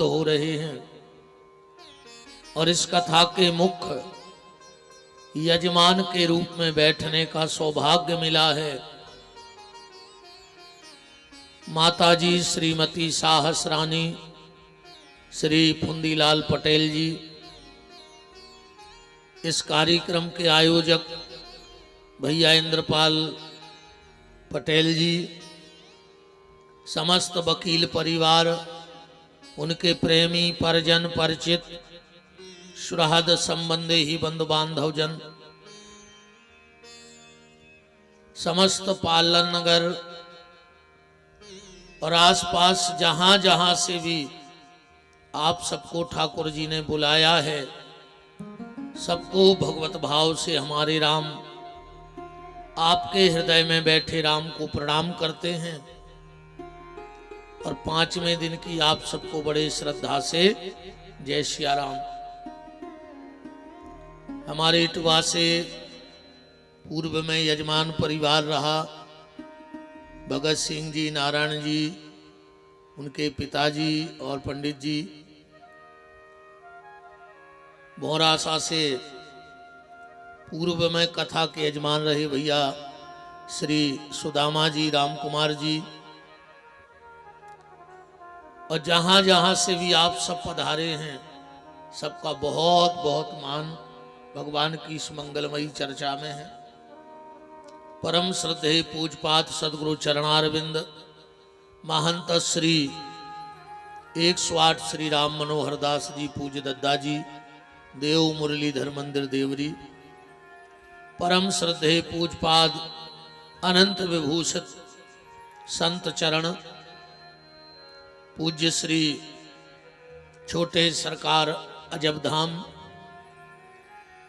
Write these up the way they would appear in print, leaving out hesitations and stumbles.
प्राप्त हो रहे हैं और इस कथा के मुख्य यजमान के रूप में बैठने का सौभाग्य मिला है। माताजी श्रीमती साहसरानी श्री फुंदीलाल पटेल जी, इस कार्यक्रम के आयोजक भैया इंद्रपाल पटेल जी, समस्त वकील परिवार, उनके प्रेमी परिजन परिचित सुहृद संबंधी ही बंधु बांधव जन, समस्त पालन नगर और आसपास जहां जहां से भी आप सबको ठाकुर जी ने बुलाया है, सबको भगवत भाव से हमारे राम, आपके हृदय में बैठे राम को प्रणाम करते हैं और 5वें दिन की आप सबको बड़े श्रद्धा से जय सिया राम। हमारे इटवा से पूर्व में यजमान परिवार रहा, भगत सिंह जी, नारायण जी, उनके पिताजी और पंडित जी। मोरासा से पूर्व में कथा के यजमान रहे भैया श्री सुदामा जी, राम कुमार जी, और जहां जहां से भी आप सब पधारे हैं, सबका बहुत बहुत मान भगवान की इस मंगलमयी चर्चा में है। परम श्रद्धेय पूजपात सदगुरु चरणारविंद महंत श्री 108 श्री राम मनोहर दास जी, पूज्य दद्दा जी, देव मुरलीधर मंदिर देवरी, परम श्रद्धेय पूजपाद अनंत विभूषित संत चरण पूज्य श्री छोटे सरकार अजब धाम,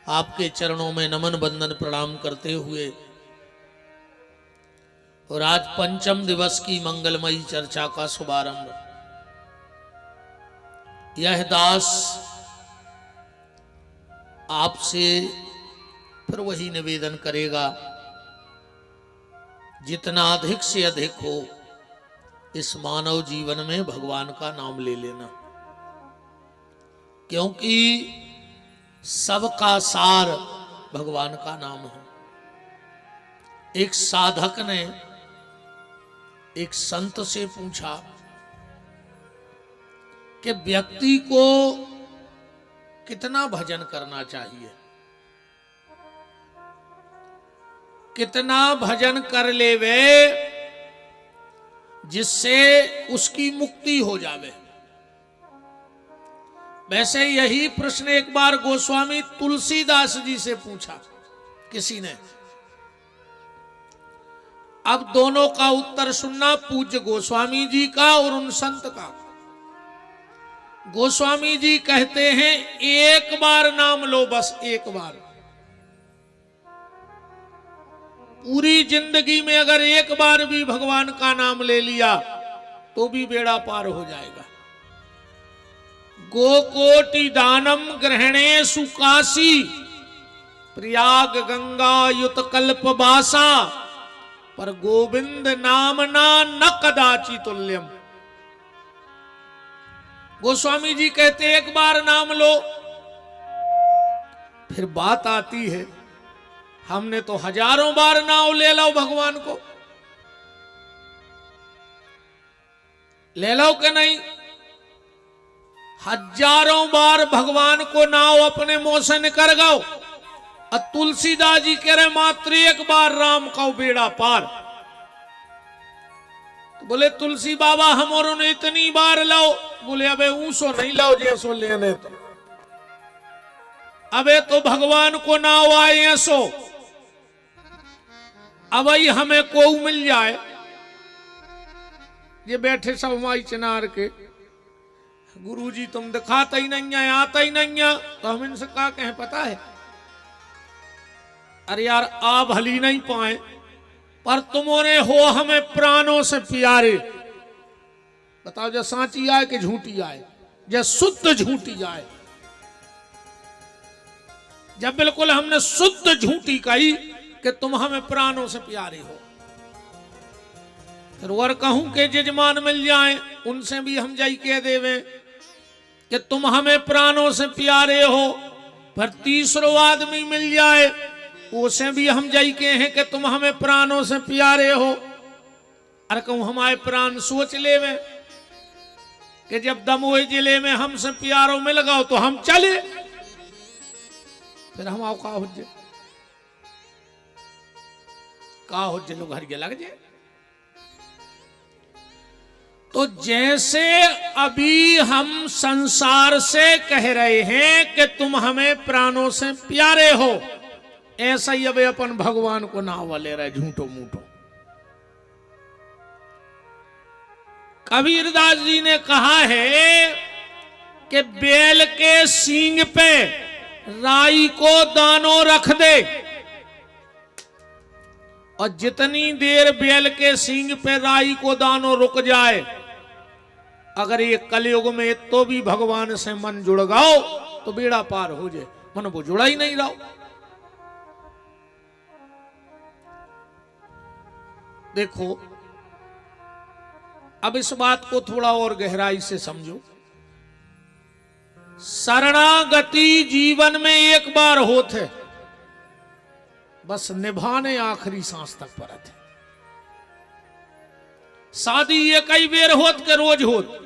आपके चरणों में नमन बंदन प्रणाम करते हुए और आज 5म दिवस की मंगलमयी चर्चा का शुभारंभ। यह दास आपसे फिर वही निवेदन करेगा, जितना अधिक से अधिक हो इस मानव जीवन में भगवान का नाम ले लेना, क्योंकि सबका सार भगवान का नाम है। एक साधक ने एक संत से पूछा कि व्यक्ति को कितना भजन करना चाहिए, कितना भजन कर लेवे जिससे उसकी मुक्ति हो जावे। वैसे यही प्रश्न एक बार गोस्वामी तुलसीदास जी से पूछा किसी ने। अब दोनों का उत्तर सुनना, पूज्य गोस्वामी जी का और उन संत का। गोस्वामी जी कहते हैं एक बार नाम लो, बस एक बार। पूरी जिंदगी में अगर एक बार भी भगवान का नाम ले लिया तो भी बेड़ा पार हो जाएगा। गोकोटि दानम ग्रहणे सुकाशी, प्रयाग गंगा युत कल्प बासा, पर गोविंद नामना न कदाचि तुल्यम। गोस्वामी जी कहते एक बार नाम लो, फिर बात आती है हमने तो हजारों बार नाम ले लो भगवान को, ले लो कि नहीं? हजारों बार भगवान को नाव अपने मुंह से निकल गो। और तुलसीदास जी कह रहे मात्र एक बार राम का बेड़ा पार। तो बोले तुलसी बाबा हमारों ने इतनी बार लो। बोले अबे ऊसो नहीं लो जैसो लेने तो, अबे तो भगवान को नाव आए ऐसो। अब हमें को मिल जाए, ये बैठे सब हमारी चिनार के गुरुजी तुम दिखाता ही नहीं है, आता ही नहीं है, तो हम इनसे क्या कहें पता है? अरे यार आ भली नहीं पाए, पर तुमने हो हमें प्राणों से प्यारे। बताओ जो सांची आए कि झूठी आए, जो शुद्ध झूठी आए। जब बिल्कुल हमने शुद्ध झूठी कही कि तुम हमें प्राणों से प्यारे हो, फिर और कहूं के जजमान मिल जाए, उनसे भी हम जाई कह देवे कि तुम हमें प्राणों से प्यारे हो, पर तीसरो आदमी मिल जाए उसे भी हम जई के हैं कि तुम हमें प्राणों से प्यारे हो। अरे कहूं हमारे प्राण सोच ले में कि जब दमोह जिले में हमसे प्यारो मिल गओ तो हम चले, फिर हम आओ का हुज्जे लोग हर लग जाए। तो जैसे अभी हम संसार से कह रहे हैं कि तुम हमें प्राणों से प्यारे हो, ऐसा ही अब अपन भगवान को नाव ले रहे झूठो मूठो। कबीरदास जी ने कहा है कि बैल के सींग पे राई को दानो रख दे, और जितनी देर बैल के सींग पे राई को दानो रुक जाए, अगर ये कलयुग में तो भी भगवान से मन जुड़ गओ तो बेड़ा पार हो जाए। मन वो जुड़ा ही नहीं रहो। देखो अब इस बात को थोड़ा और गहराई से समझो। शरणागति जीवन में एक बार होते, बस निभाने आखिरी सांस तक परत है। शादी ये कई बेर होत के रोज होत,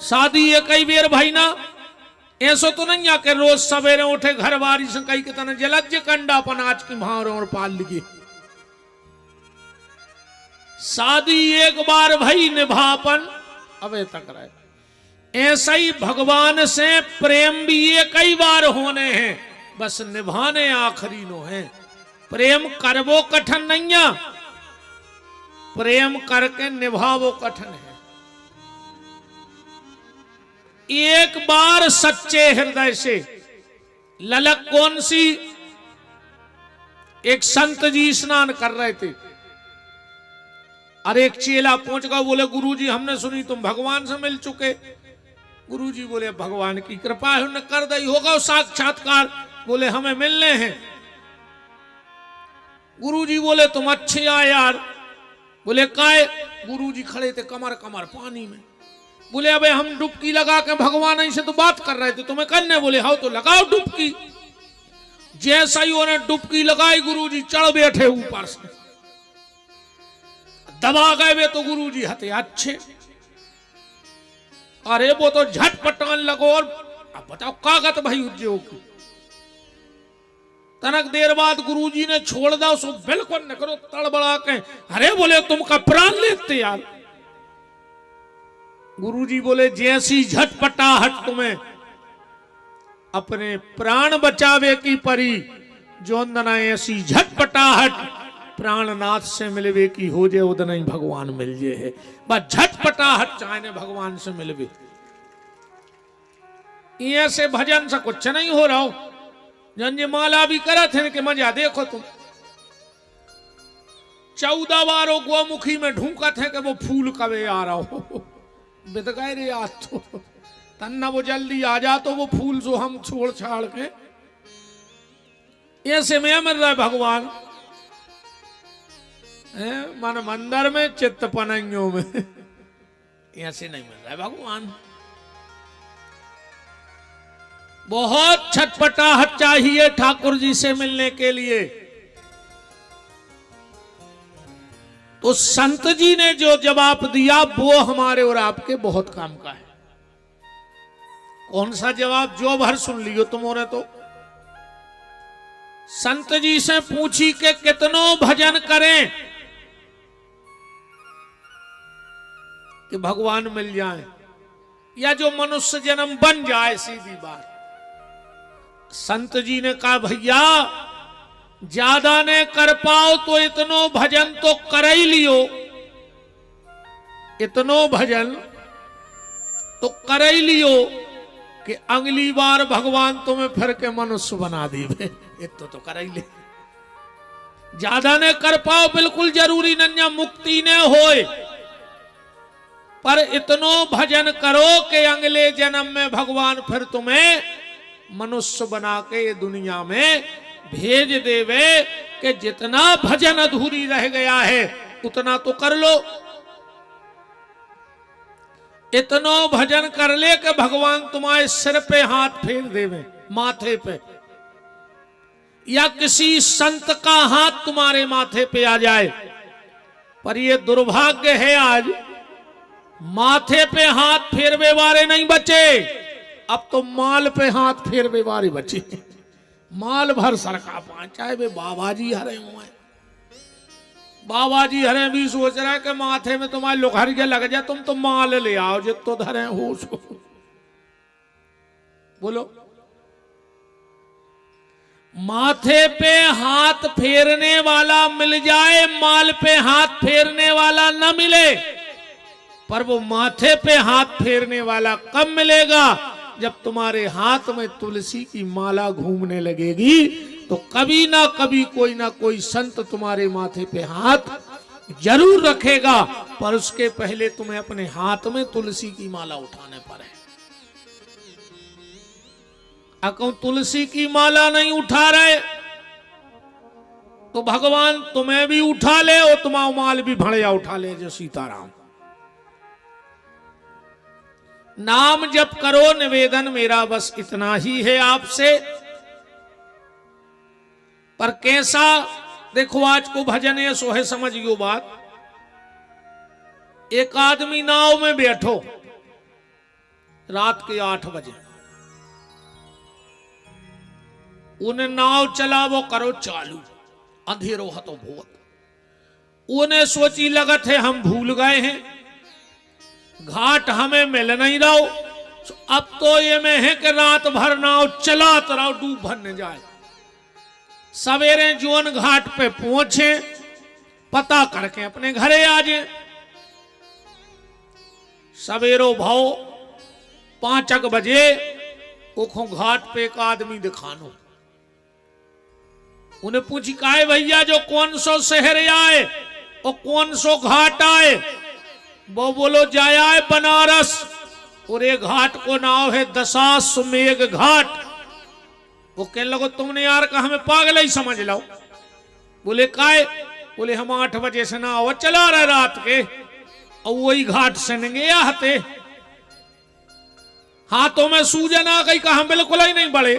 शादी ये कई बेर भाई ना, ऐसो तो नहीं आके रोज सवेरे उठे घर बारी से कई के तना जलज कंडापन आज की भाव और पाल लिगे। शादी एक बार भाई निभापन अबे तक रहे। ऐसा ही भगवान से प्रेम भी ये कई बार होने हैं, बस निभाने आखिरी नो है। प्रेम करवो कठिन नहीं है, प्रेम करके निभावो कठिन है। एक बार सच्चे हृदय से ललक कौन सी, एक संत जी स्नान कर रहे थे, अरे एक चेला पहुंच गया, बोले गुरुजी हमने सुनी तुम भगवान से मिल चुके। गुरुजी बोले भगवान की कृपा है, उन्हें कर दी होगा साक्षात्कार। बोले हमें मिलने हैं। गुरुजी बोले तुम अच्छे आए यार। बोले काहे? गुरुजी खड़े थे कमर कमर पानी में। बोले अबे हम डुबकी लगा के भगवान से तो बात कर रहे थे, तुम्हें करने। बोले हाँ तो लगाओ डुबकी। जैसा ही उन्हें डुबकी लगाई गुरुजी चढ़ बैठे ऊपर से, दबा गए वे तो गुरुजी हते अच्छे। अरे वो तो झटपटान लगो। और अब बताओ कागत भाई उज्जो की तनक देर बाद गुरुजी ने छोड़ दो सो बिल्कुल न करो तड़बड़ा के। अरे बोले तुम का प्राण लेते यार। गुरुजी बोले जैसी झटपटाहट तुम्हें अपने प्राण बचावे की परी, जोंदना ऐसी झटपटाहट प्राणनाथ से मिलवे की हो जाए, उतना ही भगवान मिल जाए है। बस झटपटाहट चाहे भगवान से मिलवे। ये से भजन से कुछ नहीं हो रहा हो। जंजे माला भी करा थे कि मजा देखो तुम 14 बारों गोमुखी में ढूंढा थे कि वो फूल कवे आ रहा हो। बित गए रे आज तो तन्ना वो जल्दी आ जा तो वो फूल जो हम छोड़ छाड़ के ऐसे में मिल रहा है भगवान। मन मंदिर में चित्त पनंगियों में ऐसे नहीं मिल रहा है भगवान। बहुत छटपटाहट चाहिए ठाकुर जी से मिलने के लिए। तो संत जी ने जो जवाब दिया वो हमारे और आपके बहुत काम का है। कौन सा जवाब? जो भर सुन लियो तुमने। तो संत जी से पूछी कि कितनों भजन करें कि भगवान मिल जाए, या जो मनुष्य जन्म बन जाए। सीधी बात। संत जी ने कहा भैया ज्यादा ने कर पाओ तो इतनो भजन तो कर ही लियो, इतनो भजन तो कर ही लियो कि अगली बार भगवान तुम्हें फिर के मनुष्य बना दी। इतो तो कर ही ले। ज्यादा ने कर पाओ बिल्कुल जरूरी नहीं, मुक्ति ने होए, पर इतनो भजन करो कि अगले जन्म में भगवान फिर तुम्हें मनुष्य बना के ये दुनिया में भेज देवे कि जितना भजन अधूरी रह गया है उतना तो कर लो। इतनो भजन कर ले कि भगवान तुम्हारे सिर पे हाथ फेर देवे, माथे पे, या किसी संत का हाथ तुम्हारे माथे पे आ जाए। पर ये दुर्भाग्य है, आज माथे पे हाथ फेरवे वाले नहीं बचे, अब तो माल पे हाथ फेरवे वाले बचे। माल भर सरका पाए, चाहे वे बाबा जी हरे हुए। बाबा जी हरे भी सोच रहे कि माथे में तुम्हारे लोखरिया लग जाए, तुम तो माल ले आओ जितो धरे हो सो। बोलो, माथे पे हाथ फेरने वाला मिल जाए, माल पे हाथ फेरने वाला न मिले। पर वो माथे पे हाथ फेरने वाला कब मिलेगा? जब तुम्हारे हाथ में तुलसी की माला घूमने लगेगी, तो कभी ना कभी कोई ना कोई संत तुम्हारे माथे पे हाथ जरूर रखेगा। पर उसके पहले तुम्हें अपने हाथ में तुलसी की माला उठाने पर है। अगर तुलसी की माला नहीं उठा रहे तो भगवान तुम्हें भी उठा ले और तुम्हारा माल भी भड़िया उठा ले, जो सीताराम। नाम जप करो, निवेदन मेरा बस इतना ही है आपसे। पर कैसा देखो, आज को भजन है सो है, समझियो बात। एक आदमी नाव में बैठो रात के 8 बजे, उन्हें नाव चलावो करो चालू, अंधेरो हतो भूत। उन्हें सोची लगत है हम भूल गए हैं, घाट हमें मिल नहीं रहो। अब तो ये में है कि रात भर नाव चलात रहो, डूब भरने जाए। सवेरे जोन घाट पे पहुंचे, पता करके अपने घरे आ जाए। सवेरो भाव 5 बजे ओखो घाट पे एक आदमी दिखानो। उन्हें पूछी, काहे भैया जो कौन सो शहर आए और कौन सो घाट आए? वो बोलो जाया है बनारस, और एक घाट को नाम है दशाश्वमेध घाट। वो कहने लगो, तुमने यार कहा हमें पागल ही समझ लो। बोले काहे? बोले हम 8 बजे से नाव चला रहे रात के, और वही घाट से नंगे आते, हाथों में सूजन आ गई, कहा हम बिल्कुल ही नहीं बढ़े।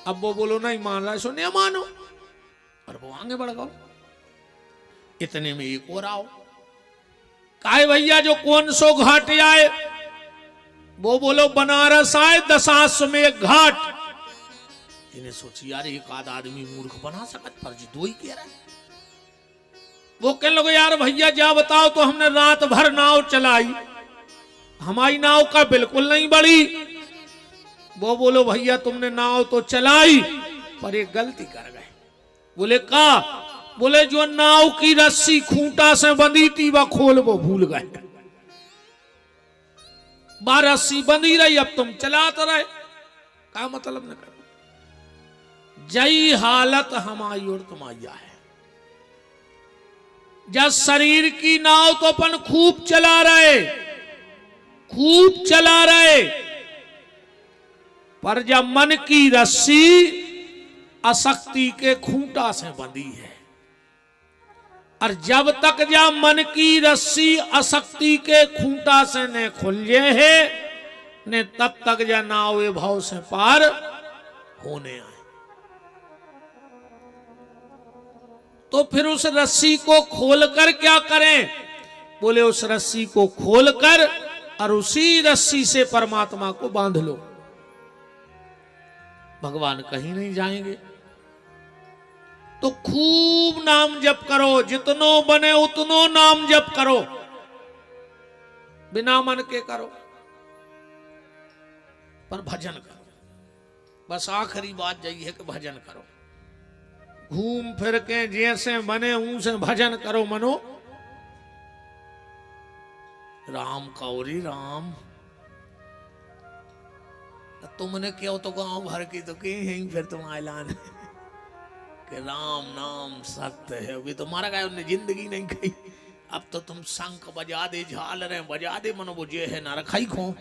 अब वो बोलो नहीं मान रहा, सुनिए मानो, और वो आगे बढ़ गो। इतने में एक और आओ, काहे भैया जो कौन सो घाट आए? वो बोलो बनारस आए दशाश्वमेध घाट। इन्हें सोची यार एक आध आदमी मूर्ख बना सकत, पर जी दो ही कह रहा है। वो कहने लगे, यार भैया जा बताओ तो, हमने रात भर नाव चलाई, हमारी नाव का बिल्कुल नहीं बढ़ी। वो बोलो भैया तुमने नाव तो चलाई, पर एक गलती कर गए। बोले का? बोले जो नाव की रस्सी खूंटा से बंधी थी वह खोल वो भूल गए। 12 रस्सी बंधी रही, अब तुम चलाते रहे, का मतलब न करो। जई हालत हमारी और तुम्हारी है। जब शरीर की नाव तो अपन खूब चला रहे, खूब चला रहे, पर जब मन की रस्सी अशक्ति के खूंटा से बंधी है, और जब तक जब मन की रस्सी अशक्ति के खूंटा से न खुले है, ने तब तक जा नाव भाव से पार होने आए। तो फिर उस रस्सी को खोलकर क्या करें? बोले उस रस्सी को खोलकर और उसी रस्सी से परमात्मा को बांध लो, भगवान कहीं नहीं जाएंगे। तो खूब नाम जप करो, जितनो बने उतनो नाम जप करो, बिना मन के करो, पर भजन करो। बस आखिरी बात यही है कि भजन करो, घूम फिर के जैसे बने उनसे भजन करो। मनो राम कौरी राम, तुमने क्यों तो गांव भर की तो कहीं है, फिर तुम ऐलान कि राम नाम सत्य है। अभी तुम्हारा क्या उन्हें जिंदगी नहीं गई। अब तो तुम शंख बजा दे, झाल रहे बजा दे, मनो वो जे है ना रखाई खो,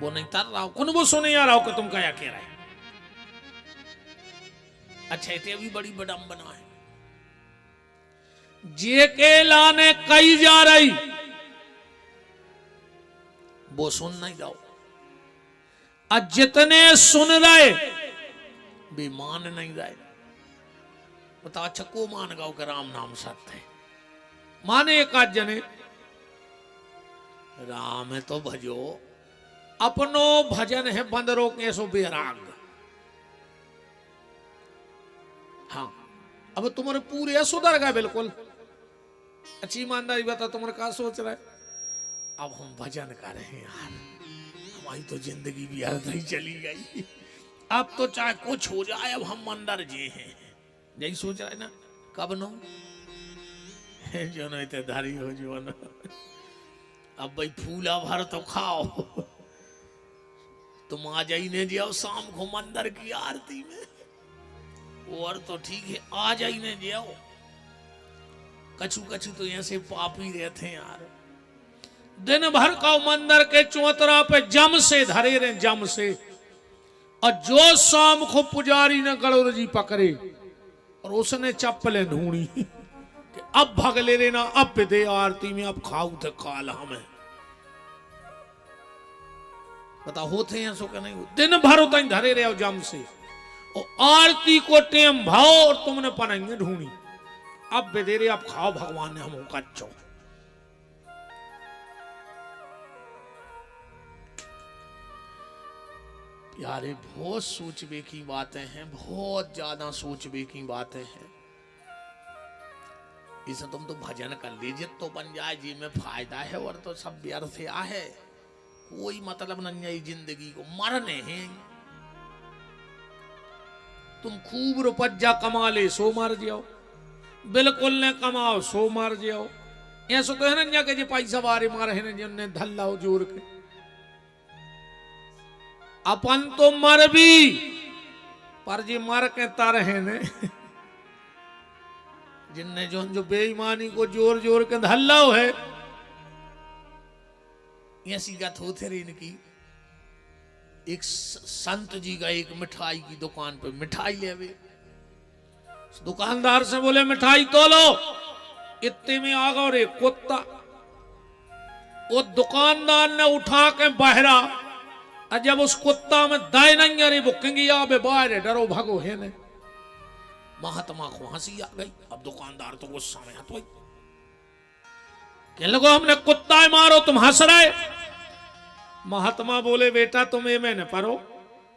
वो नहीं तर रहा कौन, वो सुने आ रहा हो कि तुम क्या कह रहे। अच्छा इतने अभी बड़ी विडंबना है। जे के लाने कई जा रही, वो सुन नहीं जाओ। और जितने सुन रहे भी मान नहीं रहे। बता अच्छा को मान गाओ कि राम नाम सत्य है। माने एक आज जने राम है तो भजो, अपनो भजन है बंदरों के सो बेराग। हाँ अब तुम्हारे पूरे सुधर गए बिल्कुल। अच्छी ईमानदारी बता तुम्हारे क्या सोच रहा है। अब हम भजन कर रहे हैं यार, हमारी तो जिंदगी भी अर्ध ही चली गई। अब तो चाहे कुछ हो जाए अब हम मंदिर जे हैं, यही सोच रहा है ना। कब नो जो नहीं तो धारी हो जो न। अब भाई फूला भर तो खाओ। तुम आ जाइने जाओ शाम को मंदिर की आरती में, और तो ठीक है आ जाइने जाओ। कछु कछु तो ऐसे पापी रहते हैं यार, दिन भर का मंदिर के चौतरा पे जम से धरे रहे, जम से। और जो शाम को पुजारी ने गणोर जी पकड़े और उसने चप्पलें ढूंढी कि अब भग ले लेना, अब दे आरती में, अब खाऊ थे काल हमें। बता होते हैं सो क्या नहीं हो। दिन भर उतना ही धरे रहे जम से, और आरती को टेम भाव और तुमने पनाएंगे ढूंढी, अब दे रहे, अब खाओ भगवान ने हम कच्चो। यारे बहुत सोचबे की बातें हैं, बहुत ज्यादा सोचबे की बातें हैं। इसे तुम तो भजन कर लीजिए तो बन जाए जी में फायदा है, और तो सब व्यर्थ है, कोई मतलब नहीं है जिंदगी को, मरने हैं। तुम खूब रुपया कमा ले सो मर जाओ, बिल्कुल न कमाओ सो मर जाओ। ऐसा तो है ना कि पैसा बारे मारे है जिन्हें धल्लाओ जोर के। अपन तो मर भी, पर जी मर के तर है ने जिनने जो बेईमानी को जोर जोर के धल्लाओ है। ऐसी बात होते रही इनकी। एक संत जी का एक मिठाई की दुकान पे मिठाई ले वे, दुकानदार से बोले मिठाई तो लो। इतने में आ गया रे कुत्ता, वो दुकानदार ने उठा के बहरा, और जब उस कुत्ता में दाय नहीं आ रही बुकिंग बे बाहर डरो भागो है ने। महात्मा को हंसी आ गई। अब दुकानदार तो गुस्सा में हाथ कहने लगो हमने कुत्ता मारो तुम हंस रहे। महात्मा बोले बेटा तुम ये मैंने परो,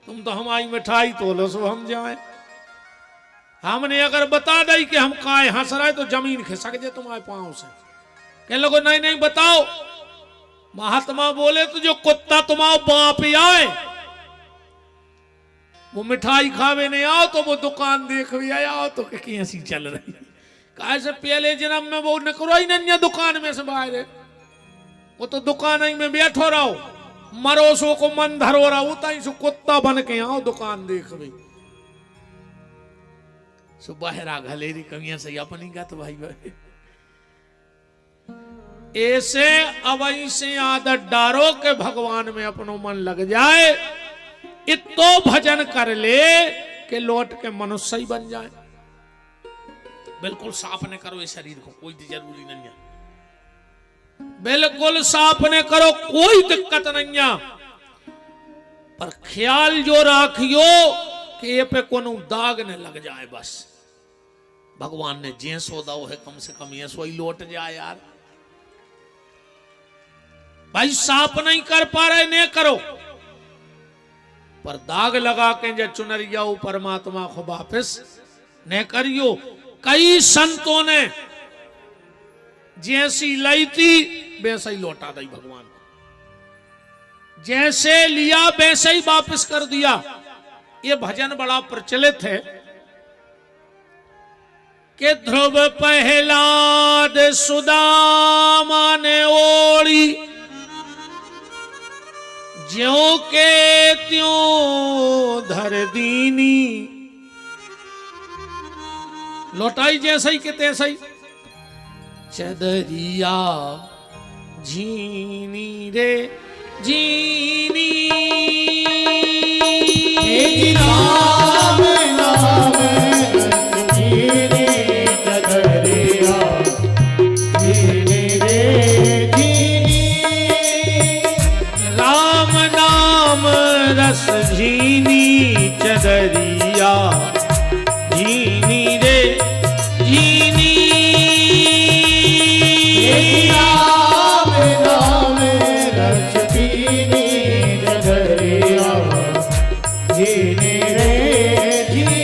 तुम तो हमारी मिठाई तो लो सो हम जाए। हमने अगर बता दी कि हम काय हंस रहे तो जमीन खिसक जाए तुम्हारे पांव से। कहने लगो नहीं नहीं बताओ। महात्मा बोले तो जो कुत्ता तुम्हारा बाप आए वो मिठाई खावे नहीं आओ तो वो दुकान देख भी आया आओ तो कैसी चल रही। कैसे पहले जन्म में वो निकलो ही नहीं दुकान में से बाहर, वो तो दुकान ही में बैठो रहो, मरो सो को मन धरो रहो, उताई सो कुत्ता बन के आओ दुकान देख भी। सो बाहर घलेरी कमियां से अपनी का तो भाई भाई ऐसे अवई से आदत डारो के भगवान में अपनो मन लग जाए। इतो भजन कर ले के लौट के मनुष्य ही बन जाए। बिल्कुल साफ ने करो इस शरीर को, कोई जरूरी नहीं है। बिल्कुल साफ ने करो, कोई दिक्कत नहीं है। पर ख्याल जो राखियो कि ये पे कोनो दाग न लग जाए। बस भगवान ने जे सौदा है कम से कम ये सो ही लौट जाए यार। भाई साफ नहीं कर पा रहे ने करो, पर दाग लगा के जो चुनरिया परमात्मा को वापस ने करियो। कई संतों ने जैसी लाई थी वैसा ही लौटा दी भगवान को, जैसे लिया वैसे ही वापस कर दिया। ये भजन बड़ा प्रचलित है कि ध्रुव पहलाद सुदामा ने ओढ़ी, ज्यों के त्यों धर दीनी। लौटाई जैसा ही के तैसा ही। चदरिया झीनी रे झीनी, राम नाम झीनी चदरिया झीनी रे झीनी, रस झीनी चदरिया, झीनी रे झीनी। राम नाम रस झीनी चदरिया, झीनी रे झीनी।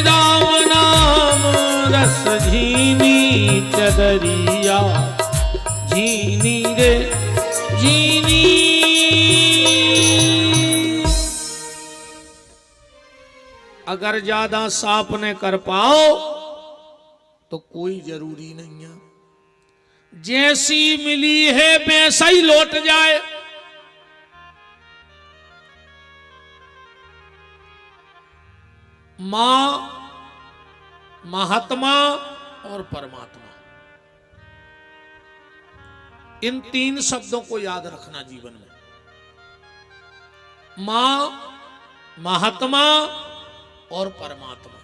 राम नाम रस झीनी चदरिया, झीनी रे झीनी। अगर ज्यादा साफ न कर पाओ तो कोई जरूरी नहीं है, जैसी मिली है वैसा ही लौट जाए। मां, महात्मा और परमात्मा, इन तीन शब्दों को याद रखना जीवन में। मां, महात्मा और परमात्मा।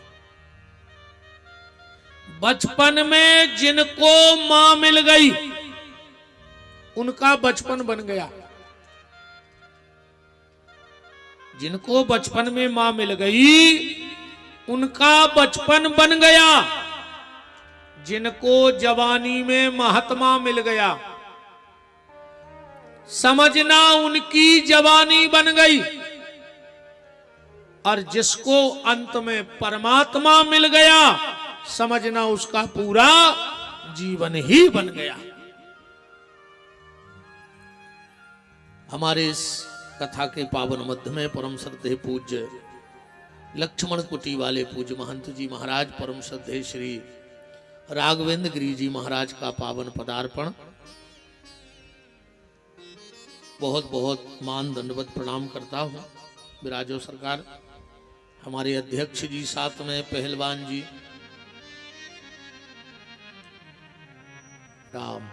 बचपन में जिनको मां मिल गई उनका बचपन बन गया। जिनको बचपन में मां मिल गई उनका बचपन बन गया। जिनको जवानी में महात्मा मिल गया समझना उनकी जवानी बन गई, और जिसको अंत में परमात्मा मिल गया समझना उसका पूरा जीवन ही बन गया। हमारे इस कथा के पावन मध्य में परम श्रद्धेय पूज्य लक्ष्मण कुटी वाले पूज्य महंत जी महाराज, परम श्रद्धेय श्री राघवेंद्र गिरी जी महाराज का पावन पदार्पण। बहुत बहुत मान दंडवत प्रणाम करता हूँ। विराजो सरकार, हमारे अध्यक्ष जी, साथ में पहलवान जी, राम।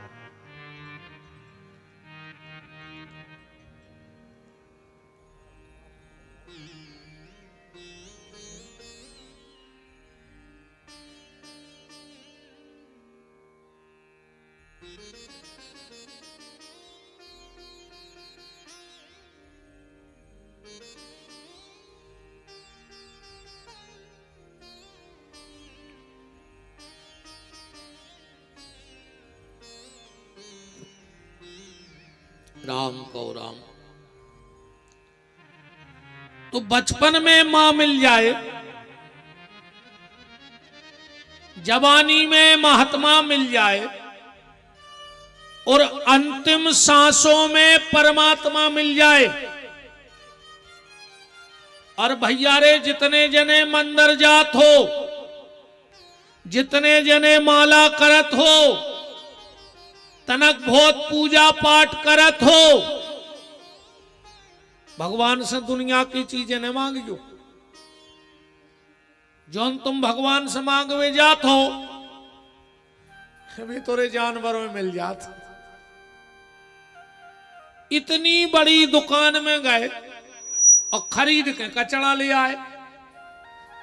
राम को राम। तो बचपन में मां मिल जाए, जवानी में महात्मा मिल जाए, और अंतिम सांसों में परमात्मा मिल जाए। और भैया रे, जितने जने मंदिर जात हो, जितने जने माला करत हो, तनक बहुत पूजा पाठ करत हो, भगवान से दुनिया की चीजें न मांगियो। जौन तुम भगवान से मांगवे जात हो भी तोरे जानवरों में मिल जात। इतनी बड़ी दुकान में गए और खरीद के कचड़ा ले आए।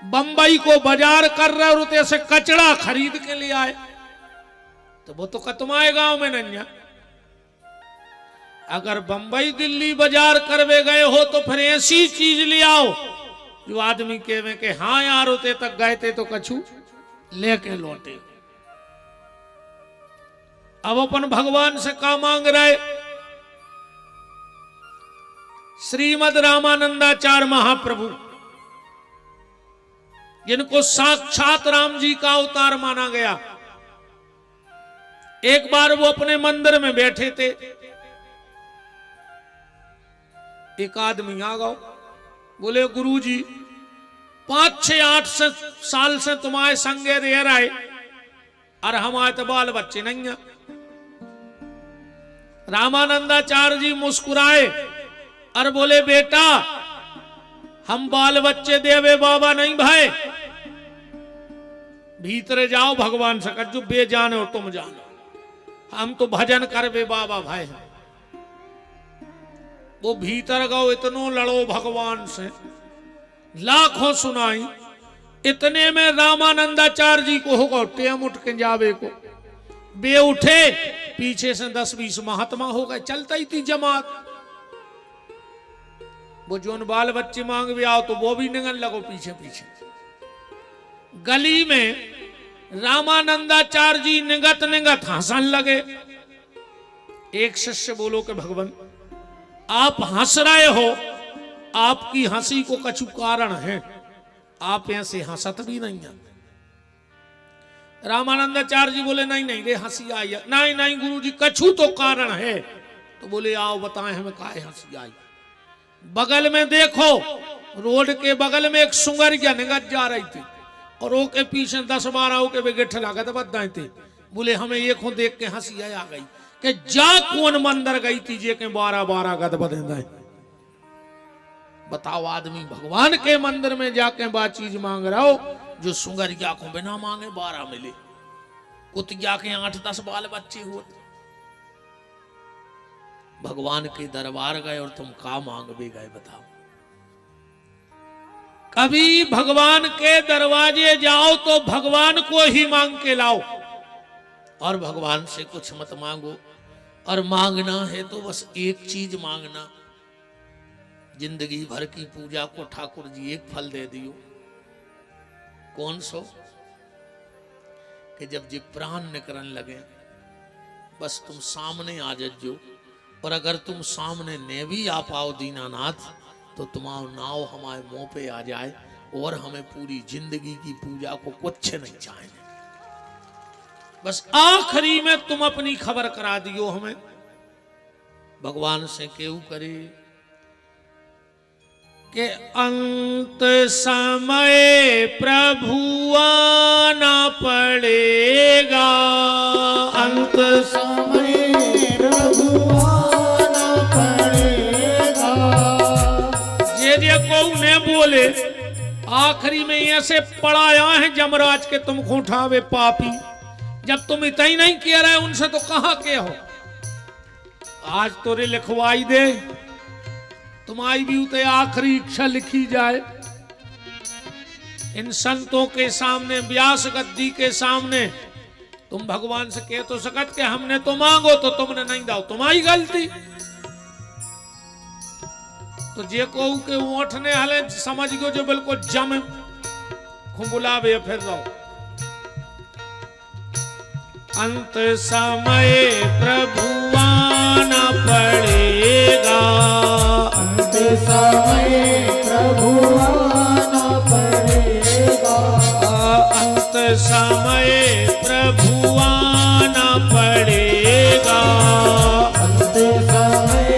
बंबई को बाजार कर रहे और उते से कचड़ा खरीद के ले आए, तो वो तो कतमाए गांव में नहीं है। अगर बंबई दिल्ली बाजार करवे गए हो तो फिर ऐसी चीज ले आओ जो आदमी कहे कि हाँ यार उते तक गए थे तो कछु लेके लौटे। अब अपन भगवान से का मांग रहे? श्रीमद रामानंदाचार्य महाप्रभु, जिनको साक्षात राम जी का अवतार माना गया, एक बार वो अपने मंदिर में बैठे थे। एक आदमी आ गया, बोले गुरुजी 5-6-8 साल से तुम्हारे संगे रह रहे और हमारे तो बाल बच्चे नहीं है। रामानंदाचार्य जी मुस्कुराए और बोले बेटा, हम बाल बच्चे देवे बाबा नहीं भाई, भीतर जाओ भगवान से कर, जो बेजाने हो तुम जानो, हम तो भजन करवे बाबा भाई। वो भीतर गो, इतनो लड़ो भगवान से, लाखों सुनाई। इतने में रामानंदाचार्य जी को होगा टेम उठ के जावे को, बे उठे, पीछे से 10-20 महात्मा हो गए, चलता ही थी जमात। वो जोन बाल बच्चे मांग भी आओ तो वो भी निगन लगो पीछे पीछे। गली में रामानंदाचार्य जी निगत निगत हंसन लगे। एक शिष्य बोलो कि भगवान आप हंस रहे हो, आपकी हंसी को कछु कारण है, आप ऐसे हंसत भी नहीं है। रामानंदाचार्य जी बोले नहीं नहीं रे हंसी आई है। नहीं नहीं गुरु जी कछु तो कारण है। तो बोले आओ बताएं हमें काहे हंसी आई। बगल में देखो, रोड के बगल में एक सुंगरिया निगत जा रही थी और वो के पीछे 10-12 के भी गिठ लागत बदाए थे। बोले हमें ये खो देख के हंसी आ गई कि जा कौन मंदिर गई थी जे के 12-12 गद बदे। बताओ आदमी भगवान के मंदिर में जाके बात चीज मांग रहा हो जो सुंगरिया को बिना मांगे 12 मिले, कुतिया के 8-10 बाल बच्चे होते। भगवान के दरबार गए और तुम का मांग भी गए बताओ। कभी भगवान के दरवाजे जाओ तो भगवान को ही मांग के लाओ और भगवान से कुछ मत मांगो। और मांगना है तो बस एक चीज मांगना, जिंदगी भर की पूजा को ठाकुर जी एक फल दे दियो। कौन सो कि जब जी प्राण निकलने लगे बस तुम सामने आ जाओ। और अगर तुम सामने ने भी आ पाओ दीनानाथ तो तुम्हारा नाव हमारे मुंह पे आ जाए और हमें पूरी जिंदगी की पूजा को कुछ नहीं चाहेंगे। बस आखिरी में तुम अपनी खबर करा दियो हमें। भगवान से केहू करे कि अंत समय प्रभु आना पड़ेगा, अंत समय प्रभु आना पड़ेगा। जे को ने बोले आखिरी में ऐसे पड़ाया है जमराज के तुम खोठावे पापी। जब तुम इतना ही नहीं कह रहे उनसे तो कहां के हो। आज तोरे लिखवाई दे, तुम्हारी भी उते आखिरी इच्छा लिखी जाए। इन संतों के सामने, व्यास गद्दी के सामने तुम भगवान से कह तो सकत के हमने तो मांगो तो तुमने नहीं दाओ, तुम्हारी गलती। तो जे को के उठने हले समझ गयो जो बिल्कुल जम खुबुलावे फिर जाओ। अंत समय प्रभु आना पड़ेगा, अंत समय प्रभु आना पड़ेगा, अंत समय प्रभु आना पड़ेगा, अंत समय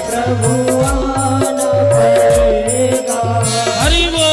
प्रभु आना पड़ेगा। हरि बोल।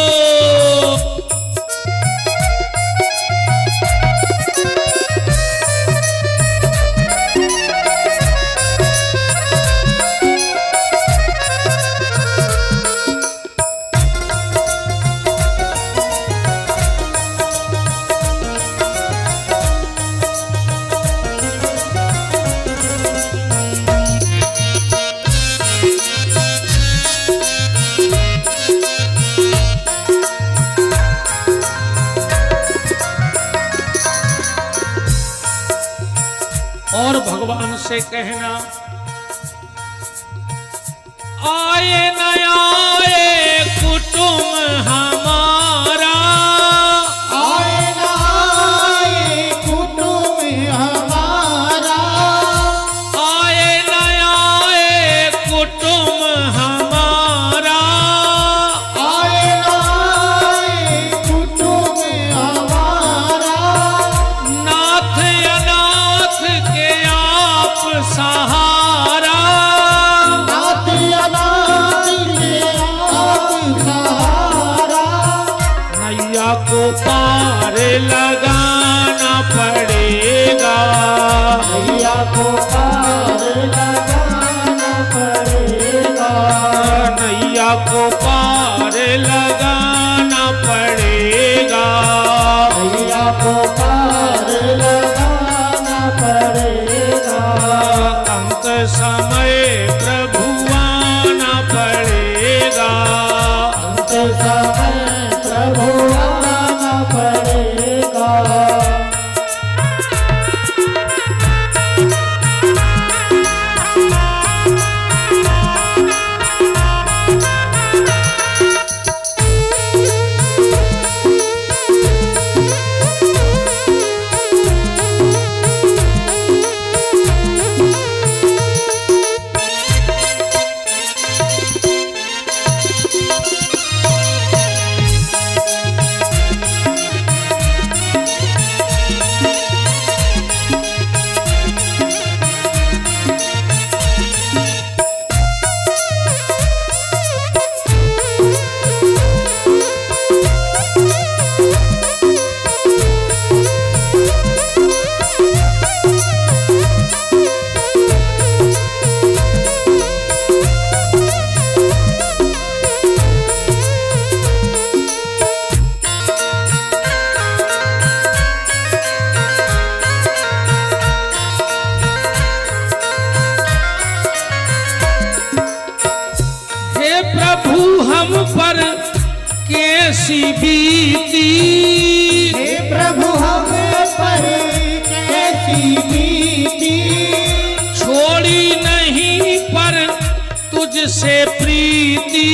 और भगवान से कहना आए न आए कुटुंब हमारा, आए न आए कुटुंब हमारा, आए न आए कुटुंब हमारा, आए न आए कुटुंब हमारा। नाथ अनाथ के आप सहारा, नाथ अनाथ के आप सहारा। नैया को पार लगाना पड़ेगा, नैया को पार लगाना पड़ेगा, नैया को पार लगाना पड़ेगा, नैया को पार लगाना पड़ेगा। अंत समय प्रभु आना पड़ेगा, अंत समय प्रभु आना पड़ेगा। प्रभु हम पर कैसी बीती, हे प्रभु हम पर कैसी बीती, छोड़ी नहीं पर तुझसे प्रीति,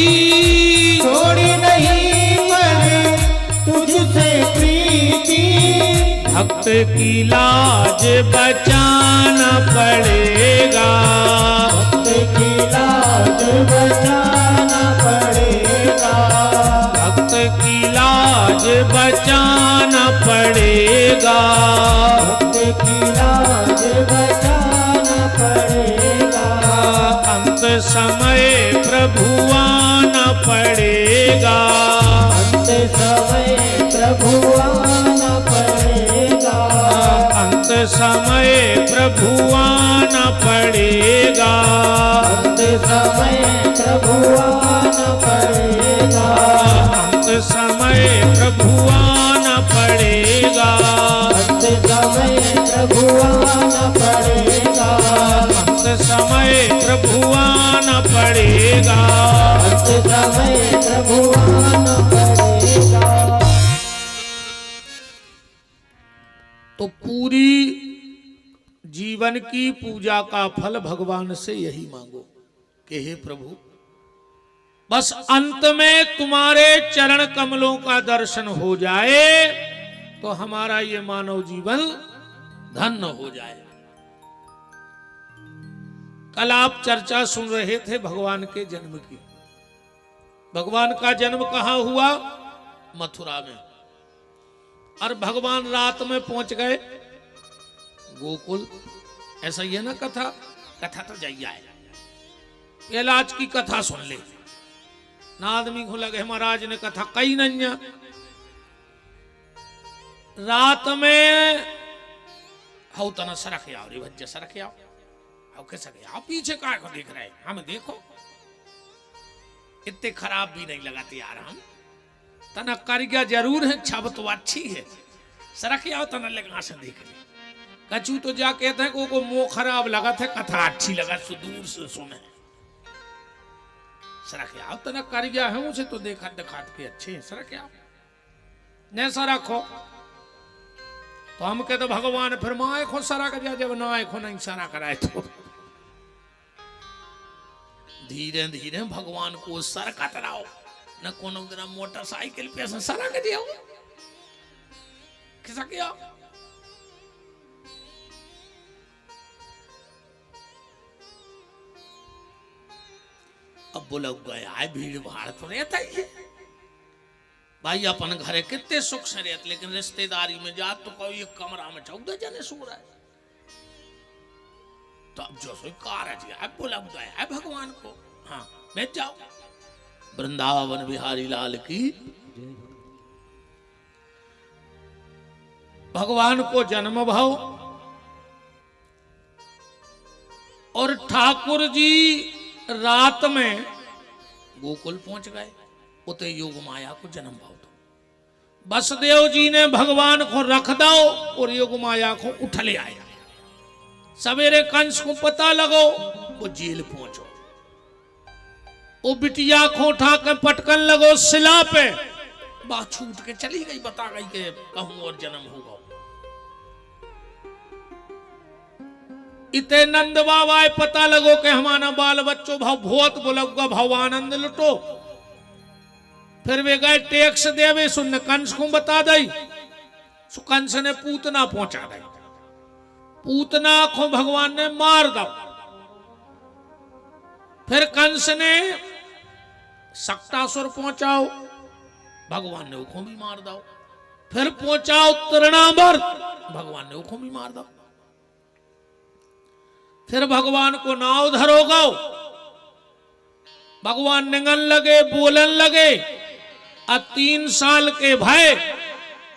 छोड़ी नहीं पर तुझसे प्रीति, भक्त की लाज बचाना पड़ेगा, भक्त की लाज बचाना पड़ेगा, भक्त की लाज बचाना पड़ेगा, भक्त की लाज बचाना पड़ेगा, अंत समय प्रभु आना पड़ेगा, अंत समय प्रभु आना पड़ेगा, अंत समय प्रभु आना पड़ेगा, अंत समय प्रभु आना पड़ेगा, अंत समय प्रभु आना पड़ेगा, अंत समय प्रभु आना पड़ेगा, अंत समय प्रभु आना पड़ेगा। अंत समय प्रभु आना पड़ेगा। तो पूरी जीवन की पूजा का फल भगवान से यही मांगो कि हे प्रभु बस अंत में तुम्हारे चरण कमलों का दर्शन हो जाए तो हमारा ये मानव जीवन धन्य हो जाए। कल आप चर्चा सुन रहे थे भगवान के जन्म की। भगवान का जन्म कहाँ हुआ? मथुरा में। और भगवान रात में पहुंच गए गोकुल। ऐसा ही है ना कथा? कथा तो जाइए पहले आज की कथा सुन ले ना। आदमी को लगे महाराज ने कथा कही नहीं। रात में हाउ तना सरक आओ रे भज्जे सरक आओ हाउ के सके आओ पीछे काय को देख रहे हम देखो इतने खराब भी नहीं लगाते यार हम तना कारीगर जरूर है छब तो अच्छी है सरक आओ तना लगा से देख ले। कचू तो जा कहते हैं को मुंह खराब लगा था कथा अच्छी लगा दूर से सुने सरक आओ तना कारीगर है उसे तो देखा दिखात के अच्छे हैं सरक आओ न सरखो तो हम कहते भगवान फिर माए खो सरा कर जब ना आए खो नहीं सरा कराए तो धीरे धीरे भगवान को सर कतराओ न कोनो जरा मोटरसाइकिल पे सरा कर दिया किसा किया अब बोला गया है भीड़ भाड़ तो रहता ही है भाई अपन घरे कितने सुख से रहते लेकिन रिश्तेदारी में जा तो कोई एक कमरा में 14 जने सो रहा है तो अब जो सो कारज है बोला है भगवान को हाँ बैठ जाओ। वृंदावन बिहारी लाल की भगवान को जन्म भाव और ठाकुर जी रात में गोकुल पहुंच गए उते योग माया को जन्म भाव दो। वसुदेव जी ने भगवान को रख दो और योग माया को उठ ले आया। सवेरे कंस को पता लगो वो जेल पहुंचो वो बिटिया को उठा के पटकन लगो सिला पे बात छूट के चली गई बता गई के कहूं और जन्म होगा। इते नंद बाबा पता लगो के हमारा बाल बच्चों भाव भोत बोलगा भाव आनंद लुटो। फिर वे गए टैक्स देवे सुन कंस को बता दई सो कंस ने पूतना पहुंचा दई। पूतना को भगवान ने मार दो। फिर कंस ने सक्तासुर पहुंचाओ भगवान ने उनको भी मार दो। फिर पहुंचाओ तृणावर भगवान ने उनको भी मार दो। फिर भगवान को नाव धरोगा भगवान निगन लगे बोलन लगे। अब 3 साल के भय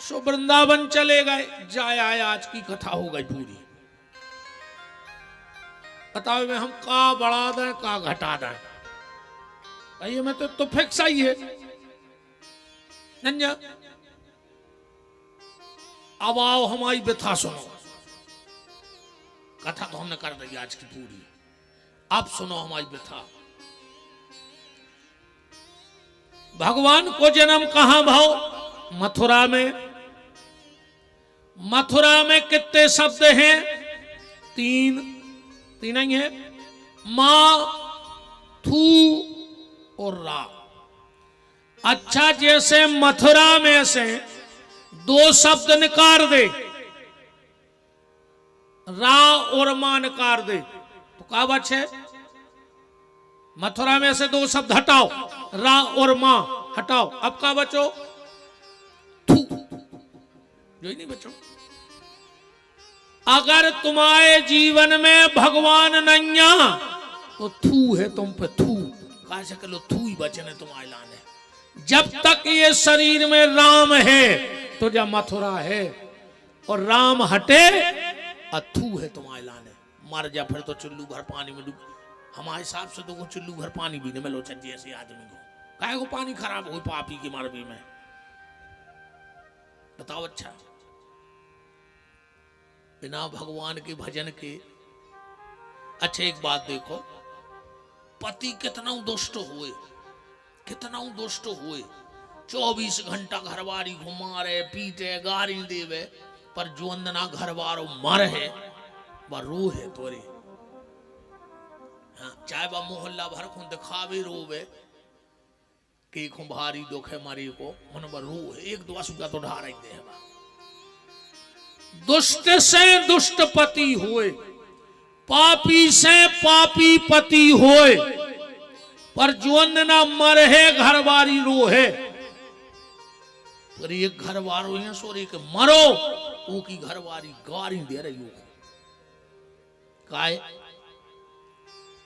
सो वृंदावन चले गए। जाए आए आज की कथा हो गई पूरी। बताओ में हम का बढ़ा दें का घटा दें भाई में तो फिक्स आई है नंजा। अब आओ हमारी व्यथा सुनो। कथा तो हमने कर दी आज की पूरी। अब सुनो हमारी व्यथा। भगवान को जन्म कहां भाव? मथुरा में। मथुरा में कितने शब्द हैं? तीन ही है, मां, थू और रा। अच्छा, जैसे मथुरा में से दो शब्द निकाल दे, रा और मां निकाल दे, तो क्या बचे? मथुरा में से दो शब्द हटाओ, रा और मां हटाओ, अब क्या बचो? थू। जो ही नहीं बचो। अगर तुम्हारे जीवन में भगवान नैया तो थू है तुम पे, थू कहा से लो, थू ही बचने तुम्हारे लाने। जब तक ये शरीर में राम है तो जब मथुरा है, और राम हटे अथू है तुम्हारे लाने। मर जा फिर तो चुल्लू भर पानी में डूब। हमारे हिसाब से तो वो चुल्लू भर पानी भी नहीं मिलो चाहिए ऐसे आदमी को। काहे को पानी खराब हो पापी की मरबी में, बताओ। अच्छा, बिना भगवान के भजन के। अच्छा, एक बात देखो, पति कितना दुष्ट हुए, कितना दुष्ट हुए। 24 घंटा घरवारी घुमा रहे, पीटे, गारी देवे, पर जो अंदना घरवारो मर है वह रो है तोरे। हाँ, चाहे वह मोहल्ला भर को दिखावे रोवे कि को भारी दुख है मरी को, मन वह रो है। एक दो आंसू का तो ढा रही दे। दुष्ट से दुष्ट पति होए, पापी से पापी पति होए, पर जुअन ना मर है घरवारी रो है। पर एक घरवारो है सोरे के मरो, वो की घरवारी गारी दे रही हो। काय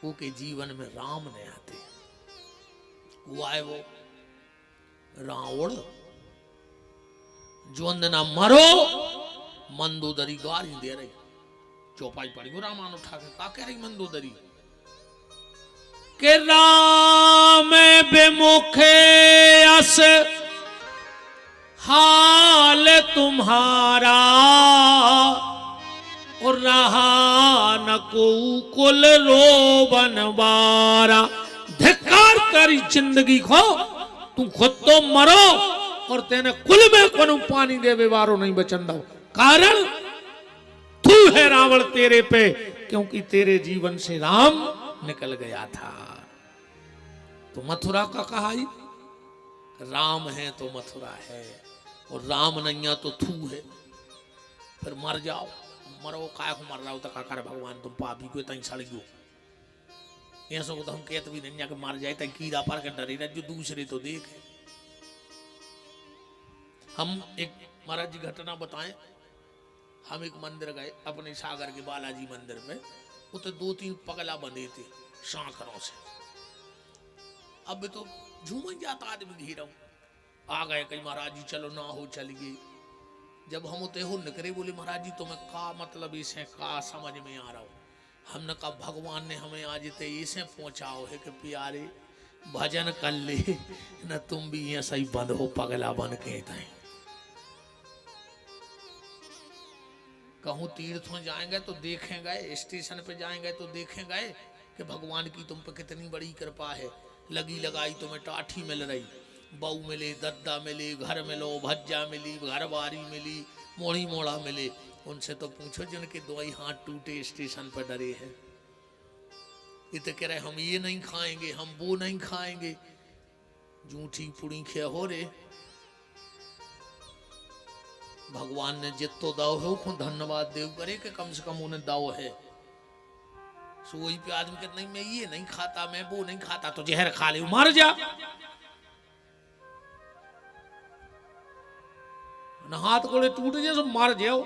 वो के जीवन में राम नहीं आते। वो आए वो रावण, जुअन ना मरो, मंदोदरी गारी दे रही। चौपाई पड़ी वो रामान उठा के का कह रही मंदोदरी के राम बेमुखे अस हाल तुम्हारा, और रहा न को कुल रोबन बारा। धिक्कार करी जिंदगी को, तू खुद तो मरो और तेने कुल में कोनो पानी देवे वारो नहीं बचन दो। कारण तू है रावण तेरे पे, क्योंकि तेरे जीवन से राम निकल गया था। तो मथुरा का कहा ही, राम है तो मथुरा है, और राम नैया तो थू है। फिर मर जाओ, मरो, काय को मर रहा हो तो का कर भगवान, तुम पापी को तई सड़ गयो। ऐसा को तो हम कहते भी नहीं कि मर जाए तई कीड़ा पर के डरे ना, जो दूसरे तो देखे। हम एक महाराज जी घटना बताएं। हम एक मंदिर गए अपने सागर के बालाजी मंदिर में, उते 2-3 पगला बंधे थे सांकरों से। अब तो झूम जाता आदमी घेरा आ गए, कहीं महाराज जी चलो ना हो चलिए। जब हम उते हो निकले, बोले महाराज जी तुम्हें का मतलब इसे का समझ में आ रहा हो। हमने कहा भगवान ने हमें आज ते इसे पहुंचाओ है कि प्यारे भजन कर ले न, तुम भी ऐसा ही बंद हो पगला बन के। कहूँ तीर्थ में जाएंगे तो देखेंगे, स्टेशन पे जाएंगे तो देखेंगे कि भगवान की तुम पे कितनी बड़ी कृपा है। लगी लगाई तुम्हें टाठी मिल रही, बहू मिले, दद्दा मिले, घर मिलो, भज्जा मिली, घरवारी मिली, मोड़ी मोड़ा मिले। उनसे तो पूछो जिनके दोई हाथ टूटे स्टेशन पर डरे हैं। ये तो कह रहे हम ये नहीं खाएंगे, हम वो नहीं खाएंगे। जूठी पुड़ी खे हो रे। भगवान ने जितो दाव है उसको धन्यवाद देव करे कि कम से कम उन्हें दाव है। सो वही पे आदमी कहते नहीं मैं ये नहीं खाता, मैं वो नहीं खाता, तो जहर खा ले मर जा। न हाथ गोले टूट जाए तो मर जाओ।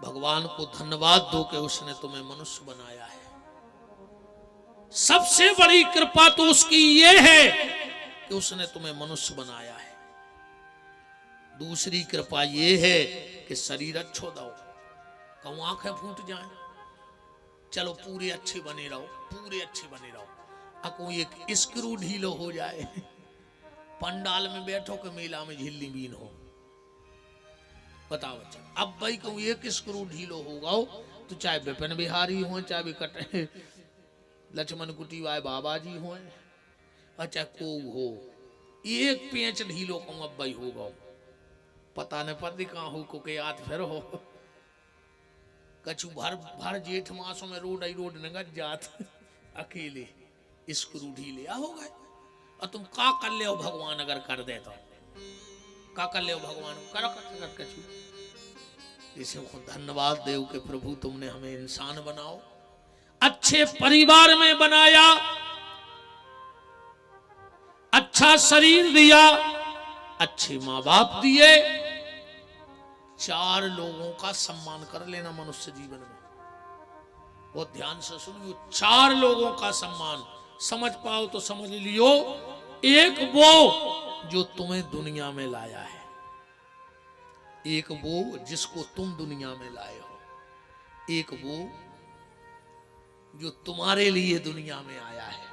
भगवान को धन्यवाद दो कि उसने तुम्हें मनुष्य बनाया है। सबसे बड़ी कृपा तो उसकी ये है कि उसने तुम्हें मनुष्य बनाया है। दूसरी कृपा ये है कि शरीर अच्छो दो, कहूं आंखें फूट जाए, चलो पूरे अच्छे बने रहो, पूरे अच्छे बने रहो। अको एक स्क्रू ढीलो हो जाए, पंडाल में बैठो के मेला में झिल्ली बीन हो, बताओ। अच्छा अब भाई कहूं एक स्क्रू ढीलो होगा तो चाहे विपिन बिहारी हो, चाहे विकट लक्ष्मण कुटी वाय बाबा जी हो, अच्छा को हो एक पेंच ढीलो को अब भाई होगा, पता न पति कहाँ हो को के याद फिर हो, कछु भर भर जेठ मासों में रोड आई रोड नगद जात अकेले स्क्रू ढीले हो गए। और तुम का कर ले हो भगवान अगर कर दे तो का कर ले हो भगवान कर कछु। इसे धन्यवाद देव के प्रभु तुमने हमें इंसान बनाओ, अच्छे परिवार में बनाया, अच्छा शरीर दिया, अच्छे माँ बाप दिए, 4 लोगों का सम्मान कर लेना मनुष्य जीवन में। बहुत ध्यान से सुनियो, 4 लोगों का सम्मान समझ पाओ तो समझ लियो। एक वो जो तुम्हें दुनिया में लाया है, एक वो जिसको तुम दुनिया में लाए हो, एक वो जो तुम्हारे लिए दुनिया में आया है,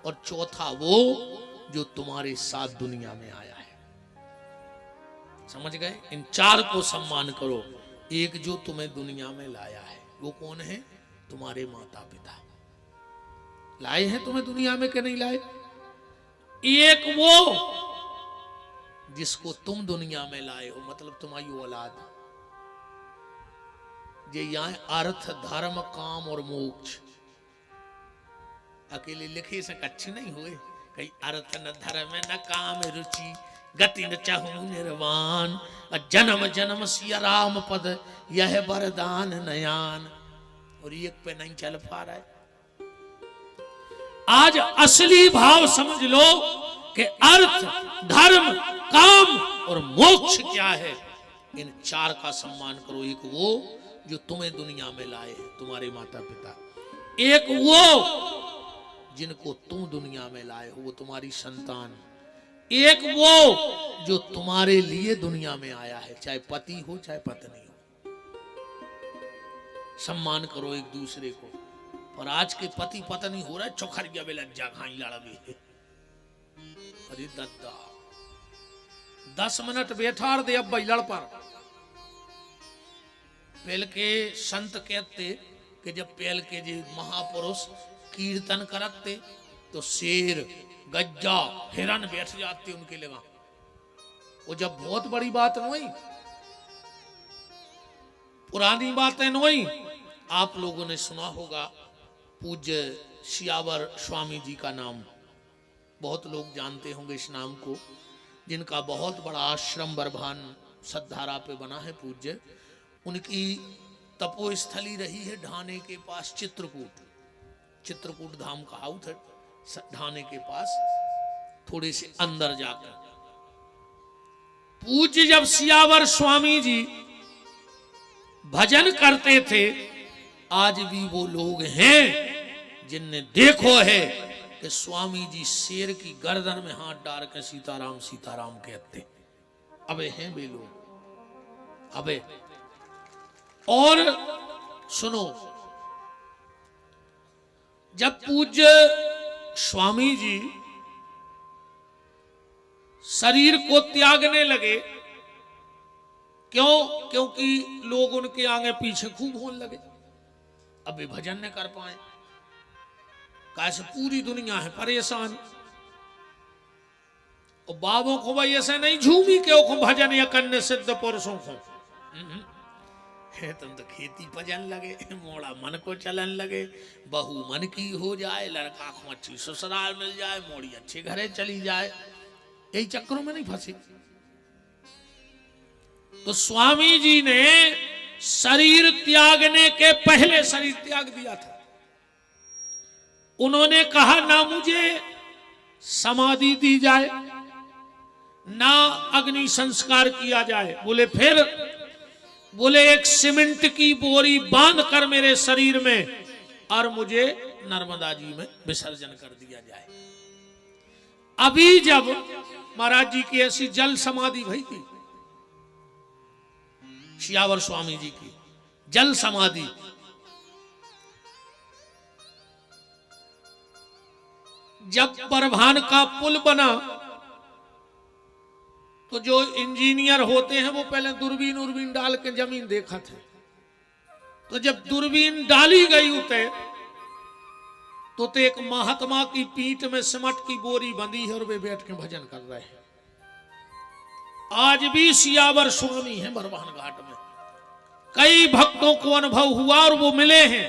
और चौथा वो जो तुम्हारे साथ दुनिया में आया है। समझ गए? इन 4 को सम्मान करो। एक जो तुम्हें दुनिया में लाया है, वो कौन है? तुम्हारे माता पिता लाए हैं तुम्हें दुनिया में, कि नहीं लाए? एक वो जिसको तुम दुनिया में लाए हो, मतलब तुम्हारी औलाद। ये यहां अर्थ धर्म काम और मोक्ष अकेले लिखे से अच्छे नहीं हुए। कई अर्थ न धर्म न काम रुचि, गति न चाहूं निर्वाण, जन्म जन्म सिया राम पद यह वरदान नयान। और एक पे नहीं चल पा रहा है। आज असली भाव समझ लो कि अर्थ धर्म काम और मोक्ष क्या है। इन 4 का सम्मान करो। एक वो जो तुम्हें दुनिया में लाए हैं, तुम्हारे माता पिता। एक वो जिनको तुम दुनिया में लाए हो, वो तुम्हारी संतान। एक वो जो तुम्हारे लिए दुनिया में आया है, चाहे पति हो चाहे पत्नी हो। सम्मान करो एक दूसरे को। और आज के पति पत्नी हो रहा है चौखरिया में लज्जा खाई लड़बे। अरे दद्दा 10 मिनट बैठा दे अब लड़ पर। पहले के संत कहते कि जब पहले के जो महापुरुष कीर्तन करते तो शेर गज्जा हिरन बैठ जाते उनके लगा। वो जब बहुत बड़ी बात नहीं, पुरानी बातें नहीं। आप लोगों ने सुना होगा पूज्य सियावर स्वामी जी का नाम, बहुत लोग जानते होंगे इस नाम को, जिनका बहुत बड़ा आश्रम बरभान सद्धारा पे बना है पूज्य। उनकी तपोस्थली रही है ढाने के पास चित्रकूट। चित्रकूट धाम का हाउस है ढाने के पास, थोड़े से अंदर जाकर। पूज्य जब सियावर स्वामी जी भजन करते थे, आज भी वो लोग हैं जिनने देखो है कि स्वामी जी शेर की गर्दन में हाथ डाल के सीताराम सीताराम कहते। अबे हैं वे लोग अबे। और सुनो, जब पूज्य स्वामी जी शरीर को त्यागने लगे, क्यों? क्योंकि लोग उनके आगे पीछे खूब होने लगे। अब वे भजन न कर पाए, कैसे पूरी दुनिया है परेशान। और बाबों को भाई ऐसे नहीं झूमी क्यों को भजन या कन्या सिद्ध पुरुषों को। तुम तो खेती भजन लगे, मोड़ा मन को चलन लगे, बहू मन की हो जाए, लड़का को अच्छी ससुराल मिल जाए, मोड़ी अच्छे घरे चली जाए, यही चक्करों में नहीं फंसे। तो स्वामी जी ने शरीर त्यागने के पहले शरीर त्याग दिया था। उन्होंने कहा ना मुझे समाधि दी जाए, ना अग्नि संस्कार किया जाए। बोले फिर? बोले एक सीमेंट की बोरी बांध कर मेरे शरीर में और मुझे नर्मदा जी में विसर्जन कर दिया जाए। अभी जब महाराज जी की ऐसी जल समाधि भई थी, सियावर स्वामी जी की जल समाधि, जब बरभान का पुल बना तो जो इंजीनियर होते हैं वो पहले दूरबीन उर्बीन डाल के जमीन देखा थे। तो जब दूरबीन डाली गई उते तो एक महात्मा की पीठ में सिमट की बोरी बंधी है और वे बैठ के भजन कर रहे हैं। आज भी सियावर स्वामी है बरवान घाट में। कई भक्तों को अनुभव हुआ और वो मिले हैं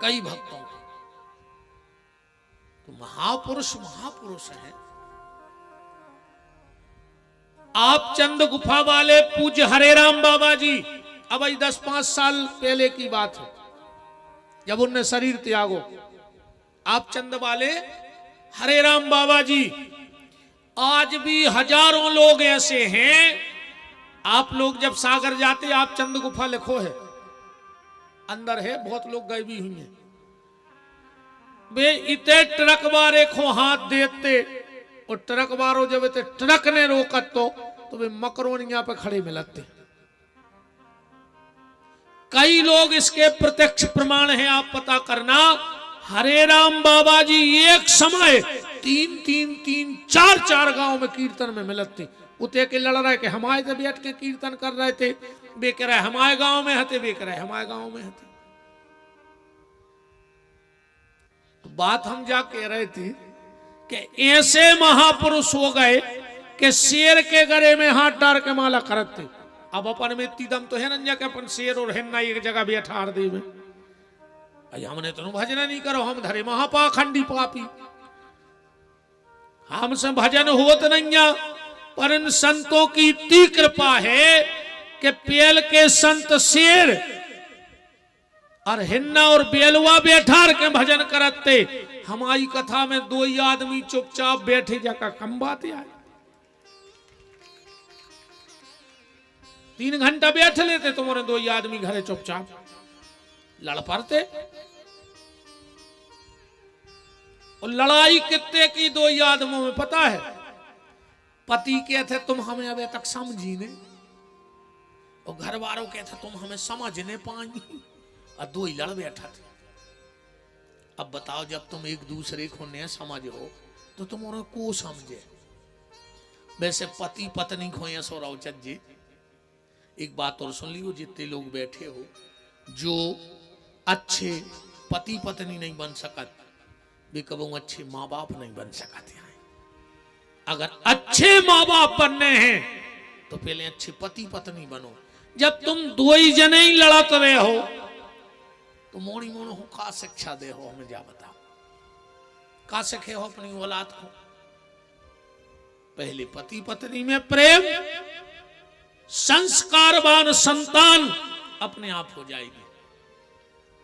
कई भक्तों को। तो महापुरुष महापुरुष हैं। आप चंद गुफा वाले पूज्य हरे राम बाबा जी, अब 10-5 साल पहले की बात है जब उनने शरीर त्यागो। आप चंद वाले हरे राम बाबा जी, आज भी हजारों लोग ऐसे हैं। आप लोग जब सागर जाते, आप चंद गुफा लिखो है, अंदर है, बहुत लोग गए भी हुए हैं। वे इतने ट्रक वाले को हाथ देते और ट्रक वालों जब इतने ट्रक ने रोकत तो वे मकरोनिया पे खड़े मिलते। कई लोग इसके प्रत्यक्ष प्रमाण हैं, आप पता करना। हरे राम बाबा जी एक समय 3-3, 4-4 गांव में कीर्तन में मिलते। उते के लड़ रहे कि हमारे से बैठ के कीर्तन कर रहे थे, वे कह रहे हमारे गांव में हते, वे कह रहे हमारे गांव में हते। तो बात हम जा कह रहे थे कि ऐसे महापुरुष हो गए कि शेर के गले में हाथ डाल के माला करते। अब अपन में इतनी दम तो है ना कि अपन शेर और हिन्ना एक जगह बैठा दे में। हमने तो भजन नहीं करो, हम धरे महापाखंडी पापी, हमसे भजन होत नहीं। पर इन संतों की इतनी कृपा है कि पेल के संत शेर और हिन्ना और बेलवा बैठा के भजन करते। हमारी कथा में 2 ही आदमी चुपचाप बैठे जाकर कम बात आए। 3 घंटा बैठ लेते, तुम्हारे 2 ही आदमी घरे चुपचाप लड़ पड़ते। और लड़ाई कितने की 2 ही आदमों में पता है? पति के थे तुम हमें अभी तक समझी नहीं, और घर वालों के थे तुम हमें समझ नहीं पाएंगी, और 2 ही लड़ बैठा थे। अब बताओ, जब तुम एक दूसरे को नहीं समझो तो तुम उन्हें को समझे? वैसे पति पत्नी को सो राउचत जी एक बात और सुन लियो, जितने लोग बैठे हो जो अच्छे पति पत्नी नहीं बन सकत, वे कबू अच्छे माँ बाप नहीं बन सकते हैं। अगर अच्छे माँ बाप बनने हैं तो पहले अच्छे पति पत्नी बनो। जब तुम 2 ही जने ही लड़त रहे हो तो मोड़ी मोड़ो हो का शिक्षा दे हो? हमें जा बताओ, का सिखे हो अपनी औलाद को? पहले पति पत्नी में प्रेम, संस्कारवान संतान अपने आप हो जाएगी।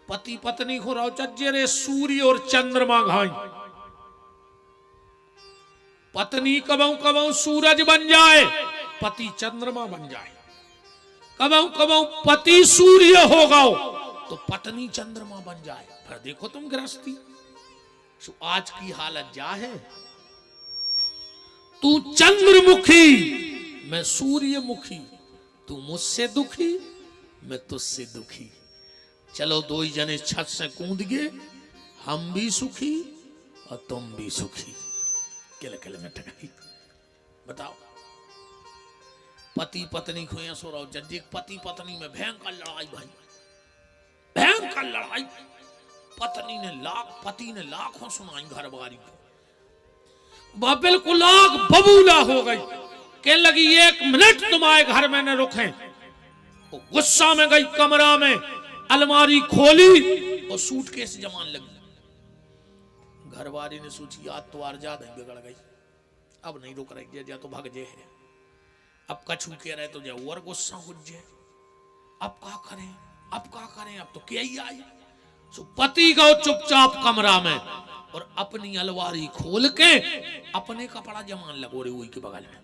पति पत्नी को रौचज्य रे सूर्य और चंद्रमा घाई। पत्नी कबऊ कबऊ सूरज बन जाए, पति चंद्रमा बन जाए। कबऊ कबऊ पति सूर्य होगा तो पत्नी चंद्रमा बन जाए। फिर देखो तुम गृहस्थी, आज की हालत क्या है? तू चंद्रमुखी, मैं सूर्यमुखी। तू मुझसे दुखी, मैं तुझसे दुखी। चलो 2 ही जने छत से कूद गए, हम भी सुखी और तुम भी सुखी। किल किल में टकाई। बताओ, पति पत्नी को यहां सो रहा हो, जब पति पत्नी में भयंकर लड़ाई भाई, भयंकर लड़ाई। पति ने लाखों सुनाई घरवारी को, बिल्कुल आग बबूला हो गई। कहने लगी 1 मिनट तुम्हारे घर में न रुके। वो गुस्सा में गई कमरा में, अलमारी खोली और सूटकेस जमान लगी। घरवाली ने सोची आज तो आरजाद है, बिगड़ गई, अब नहीं रुक रही, जा तो भाग जे है। अब कछू कह रहे तो जा और गुस्सा हो जाए। अब क्या करें, अब क्या करें, अब तो क्या ही आई। सो पति गो चुपचाप कमरा में और अपनी अलमारी खोल के अपने कपड़ा जमान लगो रे वही के बगल में।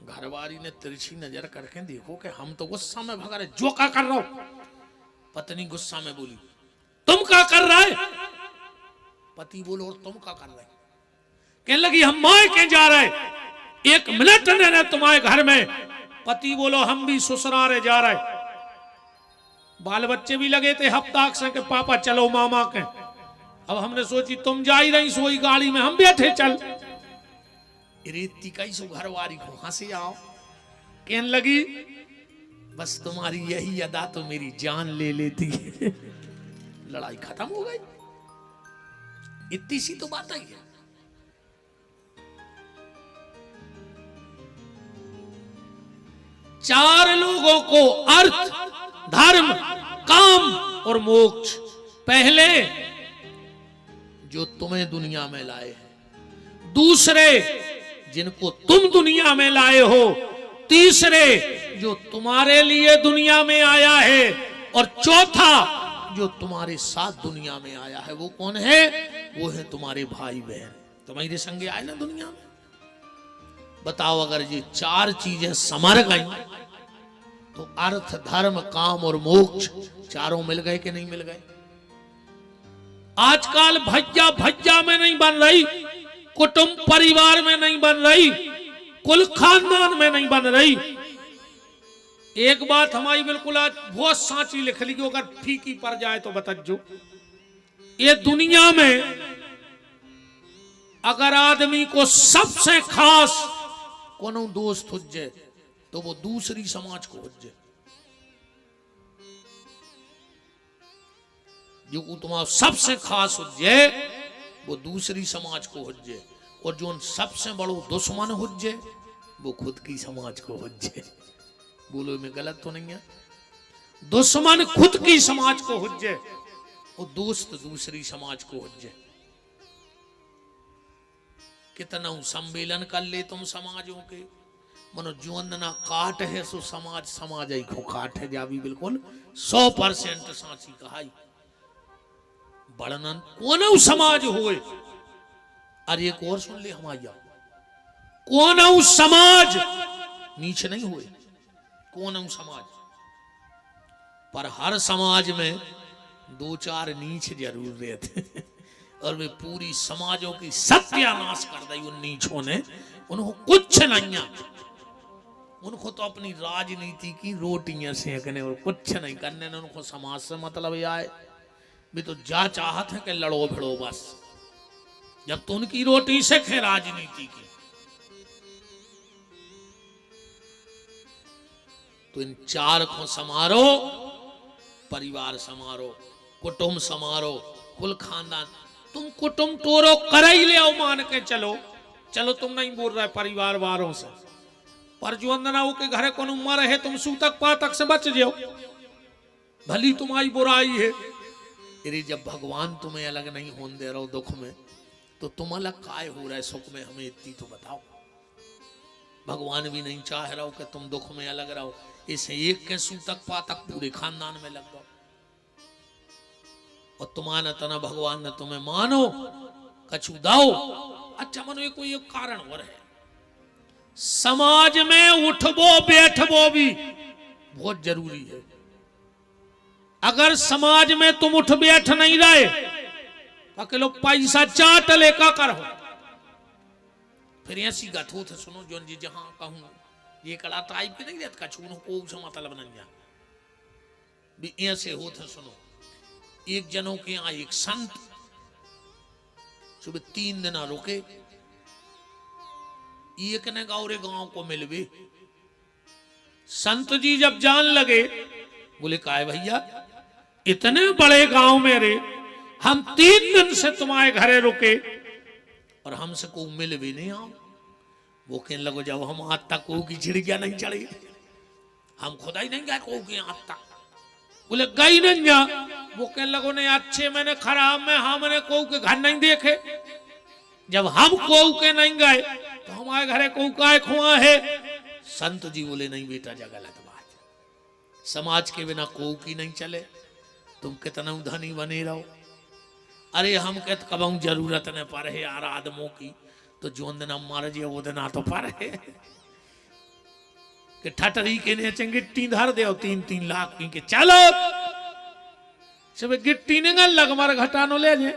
घरवाली ने तिरछी नजर करके देखो कि हम तो गुस्सा में भगा रहे, जो क्या कर रहा हो? पत्नी गुस्सा में बोली, तुम क्या कर रहा है? पति बोलो, और तुम क्या कर रहे? कहने लगी हम माए के जा रहे, 1 मिनट ने तुम्हारे घर में। पति बोलो, हम भी ससुराल जा रहे। बाल बच्चे भी लगे थे हफ्ता से के पापा चलो मामा के। अब हमने सोची तुम जा ही रही सोई गाड़ी में, हम बैठे चल। रेती कई सो घरवाली को हंसी आओ। कहने लगी बस तुम्हारी यही अदा तो मेरी जान ले लेती है। लड़ाई खत्म हो गई। इतनी सी तो बात आई है। चार लोगों को अर्थ, धर्म, काम और मोक्ष पहले जो तुम्हें दुनिया में लाए हैं, दूसरे जिनको तुम दुनिया में लाए हो, तीसरे जो तुम्हारे लिए दुनिया में आया है, और चौथा जो तुम्हारे साथ दुनिया में आया है। वो कौन है? वो है तुम्हारे भाई बहन, तुम्हारे संगे आए ना दुनिया में। बताओ, अगर ये चार चीजें समर गई तो अर्थ, धर्म, काम और मोक्ष चारों मिल गए कि नहीं मिल गए? आजकल भैया भैया में नहीं बन रही, कुटुंब परिवार में नहीं बन रही, कुल खानदान में नहीं बन रही। एक बात हमारी बिल्कुल आज बहुत सांची लिख ली, अगर फीकी पड़ जाए तो बतज्जो। ये दुनिया में अगर आदमी को सबसे खास कोनो दोस्त हुज्जे तो वो दूसरी समाज को हुज्जे। जो तुम्हारा सबसे खास हुज्जे वो दूसरी समाज को हुज्जे, और जो सबसे बड़ो दुश्मन हुज्जे वो खुद की समाज को हुज्जे। बोलो, में गलत तो नहीं है? दुश्मन खुद की समाज को हुज्जे और दोस्त दूसरी समाज को हुज्जे। कितना सम्मेलन कर ले तुम समाजों के, मनो जुअन ना काट है सो समाज, समाज ही को काट है। जावी बिल्कुल 100% सांची कहाई। बड़नन कौन समाज होए। अरे एक और सुन ले हमारा, कौन समाज नीचे नहीं हुए, कौन समाज, पर हर समाज में दो चार नीच जरूर रहते और वे पूरी समाजों की सत्यानाश कर दी उन नीचों ने। उनको कुछ नहीं, उनको तो अपनी राजनीति की रोटियां सेकने और कुछ नहीं करने ने। उनको समाज से मतलब आए भी तो जा चाहत है कि लड़ो भिड़ो बस, जब तो उनकी रोटी सेखे राजनीति की। तो इन चार को समारो, परिवार समारो, कुटुंब समारो, कुल खानदान। तुम कुटुंब तोरो कर ही ले आओ, मान के चलो। चलो तुम नहीं बोल रहे परिवार वालों से, पर जो अंदना के घरे कौन उम्र है, तुम सूतक पातक से बच जाओ, भली तुम्हारी बुराई है। अरे जब भगवान तुम्हें अलग नहीं होने दे रहा दुख में, तो तुम अलग काय हो रहे सुख में? हमें इतनी तो बताओ। भगवान भी नहीं चाह रहा हो कि तुम दुख में अलग रहो। इसे एक के सूतक पातक पूरे खानदान में लग जाओ, और तुम्हारा तना भगवान ने तुम्हें मानो कछु दाओ। अच्छा मनो, कोई एक कारण और है। समाज में उठबो बैठबो भी बहुत जरूरी है। अगर समाज में तुम उठ बैठ नहीं रहे, अकेलो पैसा चाट लेका करो, फिर ऐसी गथो थे। सुनो जोन जी, जहां कहूं ये कड़ा टाइप के नहीं रहता, कछून को से मतलब नहीं जा भी ऐसे होते। सुनो, एक जनों के यहाँ एक संत सुबह 3 दिन रुके, एक ने गौरे गांव को मिलवे। संत जी जब जान लगे, बोले काहे भैया इतने बड़े गांव में रे, हम 3 दिन से तुम्हारे घरे रुके और हमसे को मिल भी नहीं आओ। वो कहने लगो, जब हम आज तक को की चिड़िया नहीं चढ़ी, हम खुदा ही नहीं गए को के आज तक। बोले गई नहीं जा। वो कहने लगो, नहीं अच्छे मैंने खराब में हमने को के घर नहीं देखे। जब हम को के नहीं गए तो हमारे घरे को काय खुआ है। संत जी बोले, नहीं बेटा जा गलत बात, समाज के बिना को की नहीं चले। तुम कितना धनी बने रहो। अरे हम कहते कब जरूरत न पर है यार आदमों की, तो जो दिन मार जे वो दिन तो पर है कि ठटरी के ने गिट्टी धर दे 3-3 लाख की के चलो सब गिट्टी ने लग मार घटानो ले जे।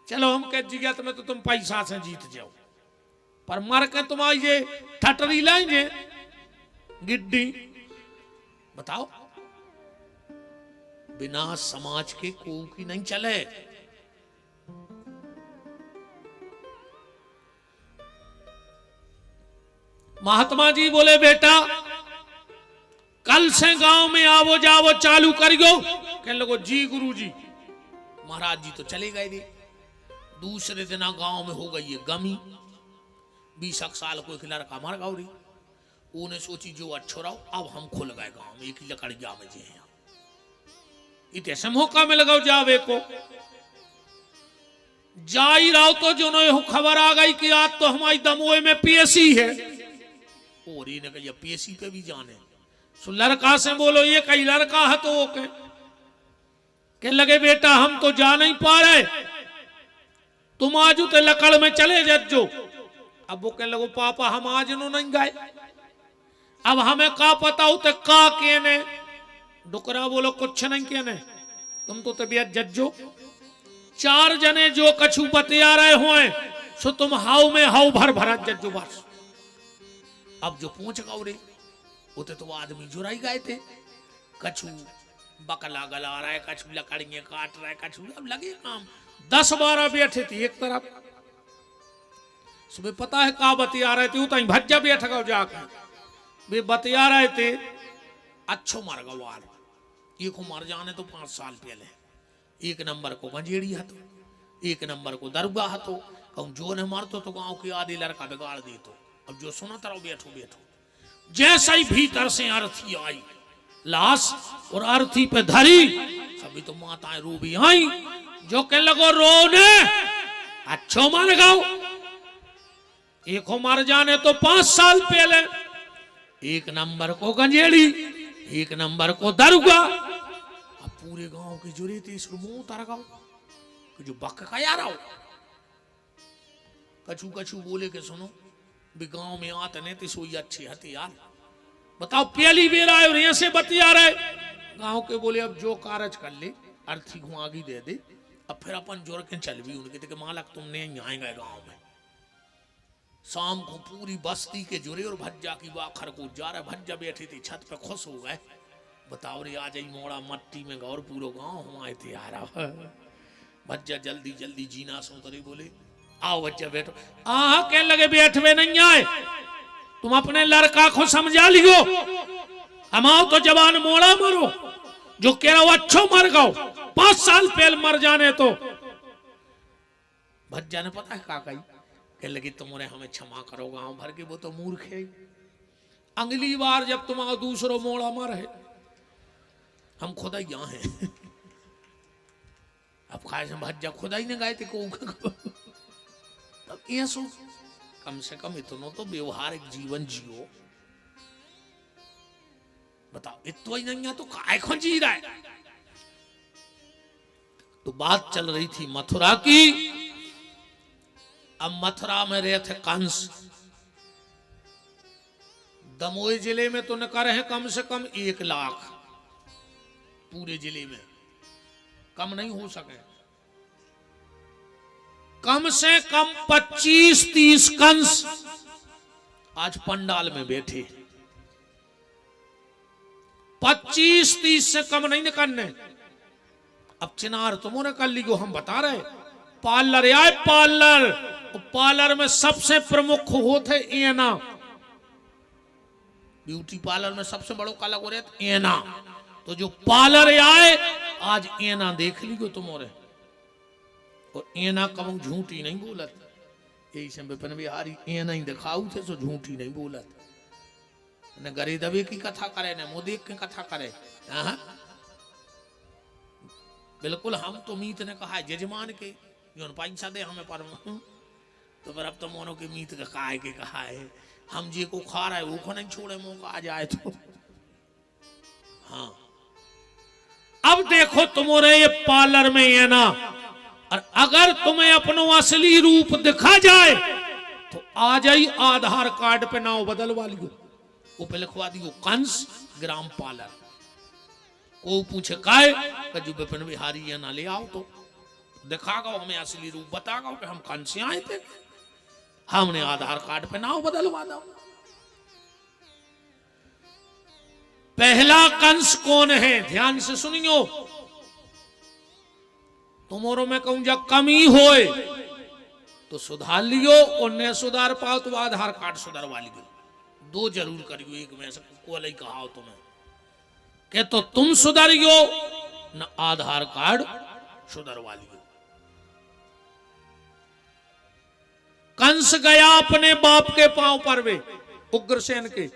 चलो हम कह जिगत में तो तुम पैसा से जीत जाओ, पर मर के तुम आइए ठटरी लाएंगे गिट्टी। बताओ, बिना समाज के कोई की नहीं चले। महात्मा जी बोले, बेटा कल से गांव में आवो जावो चालू करियो। कहने लगो जी गुरु जी। महाराज जी तो चले गए थे। दूसरे दिन गांव में हो गई है गमी। 20 साल को एक लड़का मर गौ रही। उन्हें सोची जो अच्छो रहो, अब हम खुल गए गांव में, एक ही लकड़िया में जे इतने से मौका मिल गो जावे को। जा ही रहो तो जो खबर आ गई कि आज तो हमारी दमोह में पीएसी है। और ये कहा पीएसी पे भी जाने। सो लड़का से बोलो ये कई लड़का है तो वो के लगे बेटा हम तो जा नहीं पा रहे, तुम आज उते लकड़ में चले जज्जो। अब वो कह लगो पापा हम आज नो नहीं गए, अब हमें का पता उते का कहने। डुकरा बोलो कुछ नहीं कहने, तुम तो तबीयत जज्जो। 4 जने जो कछु बतिया रहे हुए सो तुम हाउ में हाउ भर भरा जज्जो बस। अब जो पूछ गौ रे उते तो आदमी जुराई गए थे। कछु बकला गला रहा है, कछु लकड़ियां काट रहा है, कछु अब लगे काम। 10-12 बैठे थे एक तरफ। सुबह पता है का बतिया रहे थे, उतना भज्जा बैठ गए जाकर वे बतिया रहे थे। अच्छो मर गवार एक मर जाने तो 5 साल पहले। 1 नंबर को गंजेड़ी हतो, 1 नंबर को दरगाह हतो। कहूं जो ने मारतो तो गांव के आधे लड़का बिगाड़ दे। तो अब जो सुना तरह बैठो बैठो। जैसा ही भीतर से अर्थी आई लाश और अर्थी पे धरी, सभी तो माताएं रो भी आई। जो कह लगो रोने अच्छो मर गओ। एक मर जाने तो 5 साल पहले। 1 नंबर को गंजेड़ी, 1 नंबर को दरगाह। अब पूरे गांव के जुड़े थे इस मुंह उतार गाओ जो बक का यार आओ। कछु कछु बोले के सुनो भी गांव में आते नहीं तो सोई अच्छे हते यार। बताओ पहली बेर आए और यहाँ से बतिया रहे। गांव के बोले अब जो कारज कर ले अर्थी को आगे दे दे। अब फिर अपन जोर के चल भी उनके थे मालक तुमने यहाँ आएंगे गांव में। शाम को पूरी बस्ती के जुड़े और भज्जा की बाखर को जा रहे। भज्जा बैठे थे छत पे खुश हो गए। बताओ रे आज ही मोड़ा मट्टी में गौर पूरा गांव हम आए थे यार। भज्जा जल्दी जल्दी जीना सोतरे बोले आओ बच्चा बैठो। कह लगे बैठवे नहीं आए, तुम अपने लड़का को समझा लियो। हम आओ तो जवान मोड़ा मरो। जो कह रहा हो अच्छो मर गओ, 5 साल पहले मर जाने तो। भज्जा ने पता है का कही, कह लगी तुमने हमें क्षमा करो गांव भर के, वो तो मूर्ख है। अगली बार जब तुम्हारा दूसरो मोड़ा मर है हम खुदा यहाँ हैं। अब खाए से भज्जा खुदा ही ने गाए थे को। तब ये सो कम से कम इतना तो व्यवहारिक जीवन जियो। बताओ इतना ही नहीं है तो काय खो जी रहा है। तो बात चल रही थी मथुरा की। अब मथुरा में रहे थे कंस। दमोह जिले में तो न करे हैं कम से कम 1 लाख। पूरे जिले में कम नहीं हो सके। कम से कम 25-30 कंस आज पंडाल में बैठे। 25-30 से कम नहीं निकलने। अब चिनार तुमने कर ली, हम बता रहे। पार्लर आए पार्लर, पार्लर में सबसे प्रमुख होते एना। ब्यूटी पार्लर में सबसे बड़ो काला हो रहे एना। तो जो पार्लर आए आज एना देख ली तुम्हारे। और एना कम झूठी नहीं बोलत। यही से विपिन बिहारी एना ही दिखाऊ थे सो झूठी नहीं बोलत। न गरे दबे की कथा करे न मुंह देख के कथा करे। बिल्कुल हम तो मीत ने कहा है जजमान के जो पैसा दे हमें पर। तो फिर अब तो मोनो के मीत का कहा है कि कहा है हम जी को खा रहा है वो को नहीं छोड़े मुंह आ जाए तो। हाँ अब देखो तुम्हारे ये पार्लर में है ना, और अगर तुम्हें अपनो असली रूप दिखा जाए तो आ जाई आधार कार्ड पे नाव बदलवा लियो। वो पे लिखवा दियो कंस ग्राम पार्लर। को पूछे काय कजू विपिन बिहारी ये ना ले आओ तो दिखागा हमें असली रूप बतागा कि हम कंस से आए थे। हमने आधार कार्ड पे नाव बदलवा दो। पहला कंस कौन है ध्यान से सुनियो। तुम्हारो में कहूं जब कमी होए तो सुधार लियो और न सुधार पाओ तो आधार कार्ड सुधारवा लियो। 2 जरूर करियो। एक में से को नहीं कहा तुम्हें के तो तुम सुधारियो न आधार कार्ड सुधरवा लियो। कंस गया अपने बाप के पांव पर, वे उग्रसेन के,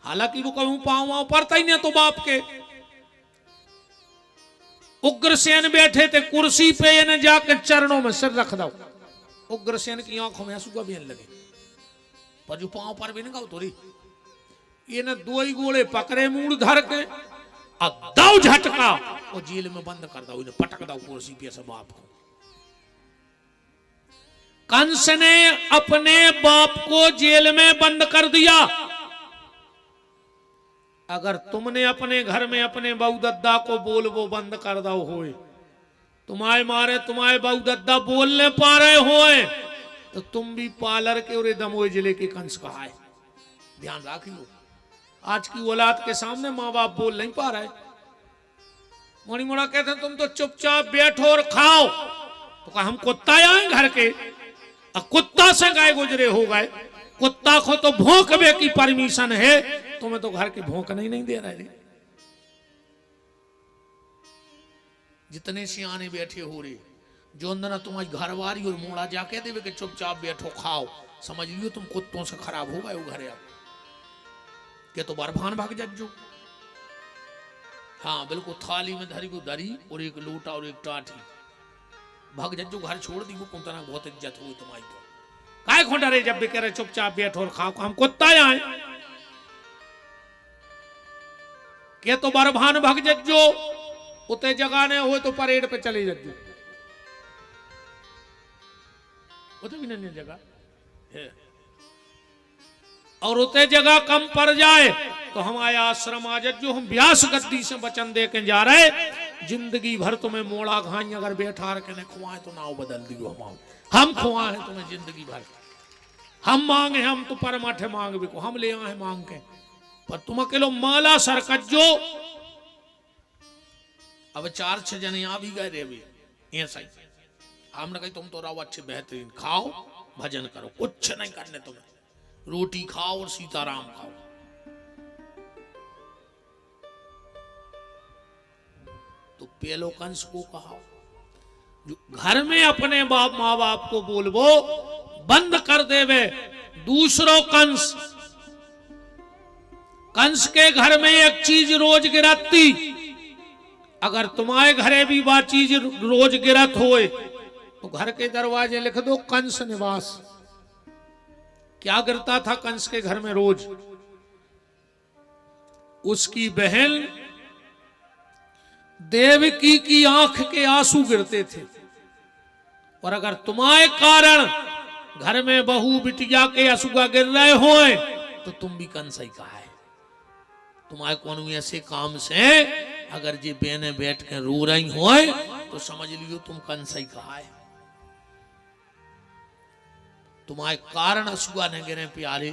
हालांकि वो कहूं पांव वाव पड़ता ही नहीं तो बाप के। उग्रसेन बैठे थे कुर्सी पे, इन्हें जाकर चरणों में सिर रख दो। उग्रसेन की आंखों में आंसू का बेन लगे, पर जो पांव पर भी नहीं गाओ तोरी, इन्हें दो ही गोले पकड़े मूड धर के, दो झटका और जेल में बंद कर दो, इन्हें पटक दो कुर्सी पे से बाप को। कंस ने अपने बाप को जेल में बंद कर दिया। अगर तुमने अपने घर में अपने बहू दद्दा को बोल वो बंद कर दो होए, तुम्हारे मारे तुम्हारे बहू दद्दा बोलने पा रहे होए, तो तुम भी पार्लर के और दमोह जिले के कंस कहा है। ध्यान रखियो, आज की औलाद के सामने माँ बाप बोल नहीं पा रहे। मोड़ी मोड़ा कहते हैं तुम तो चुपचाप बैठो और खाओ, तो कहा हम कुत्ता आए घर के, कुत्ता से गाय गुजरे हो गए, कुत्ता को तो भौंकने की परमिशन है, तुम्हें तो घर के भौंकने ही नहीं दे रहे। जितने सियाने बैठे हो रहे, जो अंदर तुम्हारी घरवारी और मोड़ा जाके देवे कि चुपचाप बैठो खाओ, समझ लियो तुम कुत्तों से खराब हो गए हो घरे। अब के तो बरभान भाग जज्जो। हाँ बिल्कुल, थाली में धरी को दरी और एक लोटा और एक टाठी, भाग जज्जो घर छोड़ दी। वो कुंतना बहुत इज्जत हुई तुम्हारी, तो काय खोटा रे जब भी कह रहे चुपचाप बैठो और खाओ, हम कुत्ता आए के तो बरभान भाग जज्जो। उते जगह ने हो तो परेड पे चले जज्जो, उते भी नहीं जगह है, और उते जगह कम पड़ जाए तो हमारे आश्रम आ जज्जो। हम व्यास गद्दी से वचन दे के जा रहे, जिंदगी भर तुम्हें मोड़ा घाई अगर बैठा के ने खुआए तो नाव बदल दियो। हम खुआए तुम्हें जिंदगी भर, हम मांगे हम तो परमाठे मांग भी को हम ले आए मांग के, पर तुम अकेलो माला सरकज्जो। अब 4-6 जने आ भी गए रे, भी ऐसा ही हमने कही तुम तो रहो अच्छे बेहतरीन, खाओ भजन करो, कुछ नहीं करने तुम्हें, रोटी खाओ और सीताराम खाओ। तो पेलो कंस को कहा, जो घर में अपने बाप माँ बाप को बोलबो बंद कर देवे। दूसरो कंस, कंस के घर में एक चीज रोज गिरती, अगर तुम्हारे घरे भी वह चीज रोज गिरत होए तो घर के दरवाजे लिख दो कंस निवास। क्या गिरता था कंस के घर में रोज? उसकी बहन देवकी की आंख के आंसू गिरते थे। और अगर तुम्हारे कारण घर में बहू बिटिया के आंसू गिर रहे होए तो तुम भी कंस ही कहा है। तुम्हारे कौन ऐसे काम से अगर जी बहने बैठ के रो रही होए तो समझ लियो तुम कंस ही कहा है। तुम्हारे कारण असुआ ने गिरे प्यारे,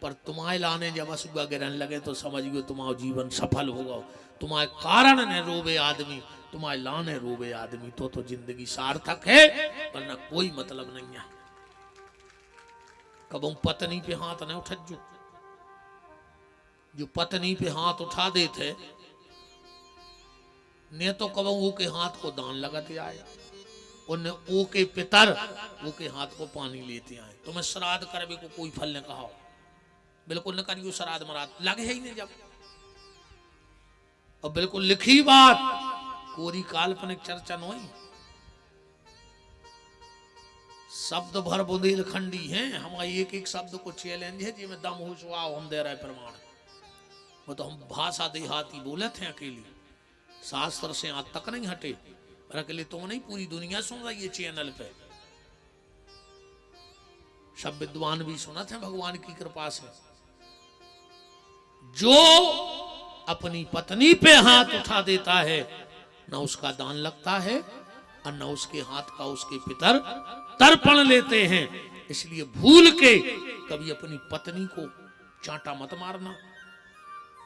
पर तुम्हारे लाने जब असुआ गिरने लगे तो समझ गयो तुम्हारा जीवन सफल होगा। तुम्हारे कारण ने रोवे आदमी, तुम्हारे लाने रोवे आदमी, तो जिंदगी सार्थक है, वरना कोई मतलब नहीं है। कब पत्नी पे हाथ न उठजो, जो पत्नी पे हाथ उठा देते ने तो कब वो के हाथ को दान लगाते आए, उन्हें ओ के पितर वो के हाथ को पानी लेते आए। तुम्हें श्राद्ध करने को कोई फल ने कहा, बिल्कुल न करियो श्राद्ध मराद लगे ही नहीं जब। और बिल्कुल लिखी बात, कोरी काल्पनिक चर्चा नहीं। शब्द भर बुंदेलखंडी हैं, हमारे एक एक शब्द को चैलेंज है जिसमें दम हो सुहा हम दे रहे प्रमाण। वो तो हम भाषा देहाती बोले थे अकेली, शास्त्र से आज तक नहीं हटे। और अकेले तो नहीं, पूरी दुनिया सुन रही है चैनल पे, सब विद्वान भी सुना थे भगवान की कृपा से। जो अपनी पत्नी पे हाथ उठा देता है न उसका दान लगता है और न उसके हाथ का उसके पितर तर्पण लेते हैं। इसलिए भूल के कभी अपनी पत्नी को चांटा मत मारना,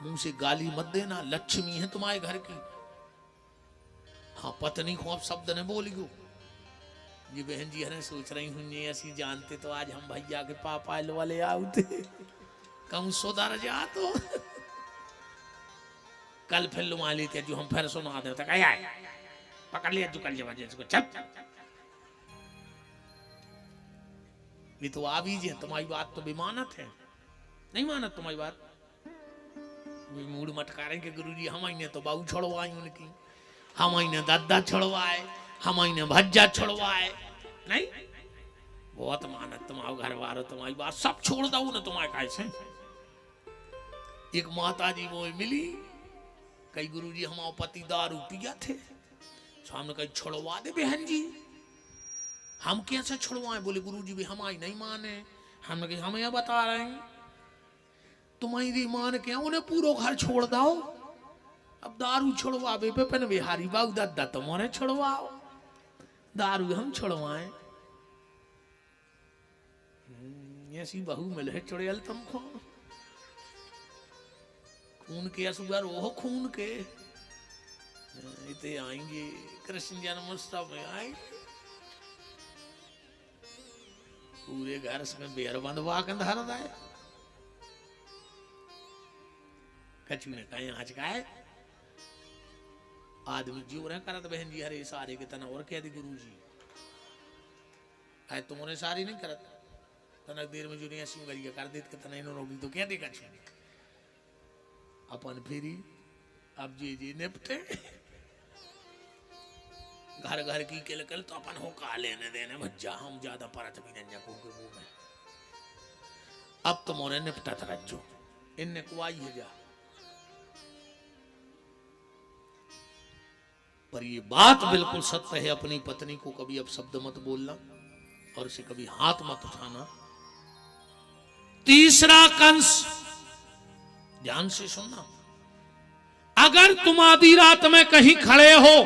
मुंह से गाली मत देना। लक्ष्मी है तुम्हारे घर की। हाँ, पत्नी को अब शब्द ने बोलियो। ये बहन जी हने सोच रही हूँ ऐसी जानते तो आज हम भैया के पापा वाले आते कम सुधर जा तो कल फिर लुमा लेते जो हम फिर सुना दे तक आया पकड़ लिया जो कल जब इसको चल ये तो आ भी तुम्हारी बात तो बेमानत है नहीं मानत तुम्हारी बात मूड मटकारे के गुरुजी हम ने तो बाबू छोड़वाई उनकी हम ने दादा छोड़वाए हम ने भज्जा छोड़वाए नहीं बहुत मानत तुम्हारा घर वालों तुम्हारी बात सब छोड़ दो ना तुम्हारे कैसे एक माता जी वो मिली कई गुरुजी हमारे पति दारू पिया थे सामने कहीं छोड़वा दे बहन जी हम कैसे छुड़वाएं बोले गुरुजी भी हमारी नहीं माने हमने कहा हम यह बता रहे हैं तुम्हारी मान के उन्हें पूरा घर छोड़ दो अब दारू छोड़वा बे पेपन बिहारी बाबू दादा तुम्हारे छोड़वाओ दारू हम छोड़वाएं ऐसी बहू मिले चुड़ैल तुमको खून के असुगर वो खून के इतने आएंगे कृष्ण जन्मोत्सव में आएंगे पूरे घर में बेर बंधवा के धर दे कछु ने कहे आज का है आदमी जीव रहे करत बहन जी हरे सारे के तना और कह दी गुरु जी आए तुमने सारी नहीं करत तनक देर में जो नहीं ऐसी गरिया कर देत के तना इन्होंने होगी तो कह दे कछु अपन फिरी अब जी निपटे घर घर की किलकल तो अपन हो का लेने देने भज्जा हम ज्यादा परत भी नहीं को के मुंह में अब तो मोरे निपटा था जो इनने कुआई है जा पर ये बात बिल्कुल सत्य है अपनी पत्नी को कभी अब शब्द मत बोलना और उसे कभी हाथ मत उठाना तीसरा कंस ध्यान से सुनना अगर तुम आधी रात में कहीं खड़े हो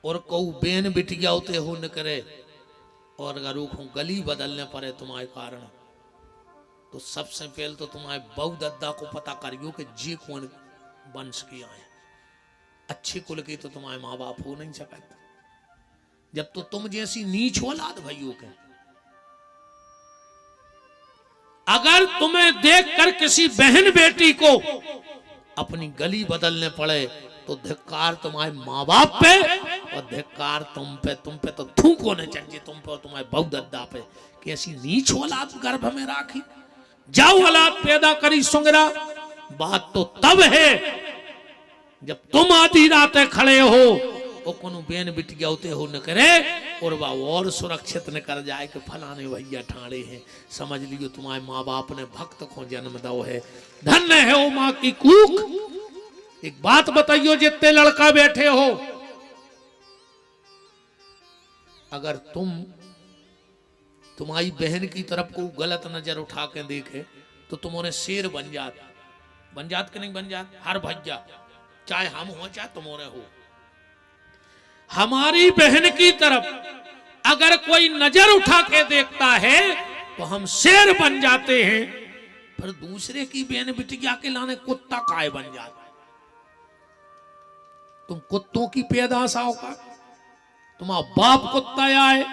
और कहू बेन बिटिया होते हो न करे और अगर रूखों गली बदलने पड़े तुम्हारे कारण तो सबसे पहले तो तुम्हारे बहू दद्दा को पता करियो कि जी कौन वंश की आए अच्छे कुल की तो तुम्हारे माँ बाप हो नहीं सकते जब तो तुम जैसी नीच औलाद भाइयों के अगर तुम्हें देखकर किसी बहन बेटी को अपनी गली बदलने पड़े तो धिक्कार तुम्हारे माँ बाप पे और धिक्कार तुम पे तो थूक होने चाहिए तुम पे और तुम्हारे बहू दद्दा पे कि ऐसी नीच औलाद गर्भ में राखी जाओ औलाद पैदा करी सुंगरा बात तो तब है जब तुम आधी रात खड़े हो और कोनो बेन बिटिया होते हो न करे और वह और सुरक्षित न कर जाए कि फलाने भैया ठाणे हैं समझ लियो तुम्हारे माँ बाप ने भक्त को जन्म दो है धन्य है वो माँ की कूक एक बात बताइयो जितने लड़का बैठे हो अगर तुम्हारी बहन की तरफ को गलत नजर उठा के देखे तो तुम उन्हें शेर बन जात कि नहीं बन जात हर भज्जा चाहे हम हो चाहे तुम उन्हें हो हमारी बहन की तरफ अगर कोई नजर उठा के देखता है तो हम शेर बन जाते हैं फिर दूसरे की बहन बिटिया के लाने कुत्ता काय बन जाता तुम कुत्तों की पैदाश आओ का तुम्हारा बाप कुत्ता आए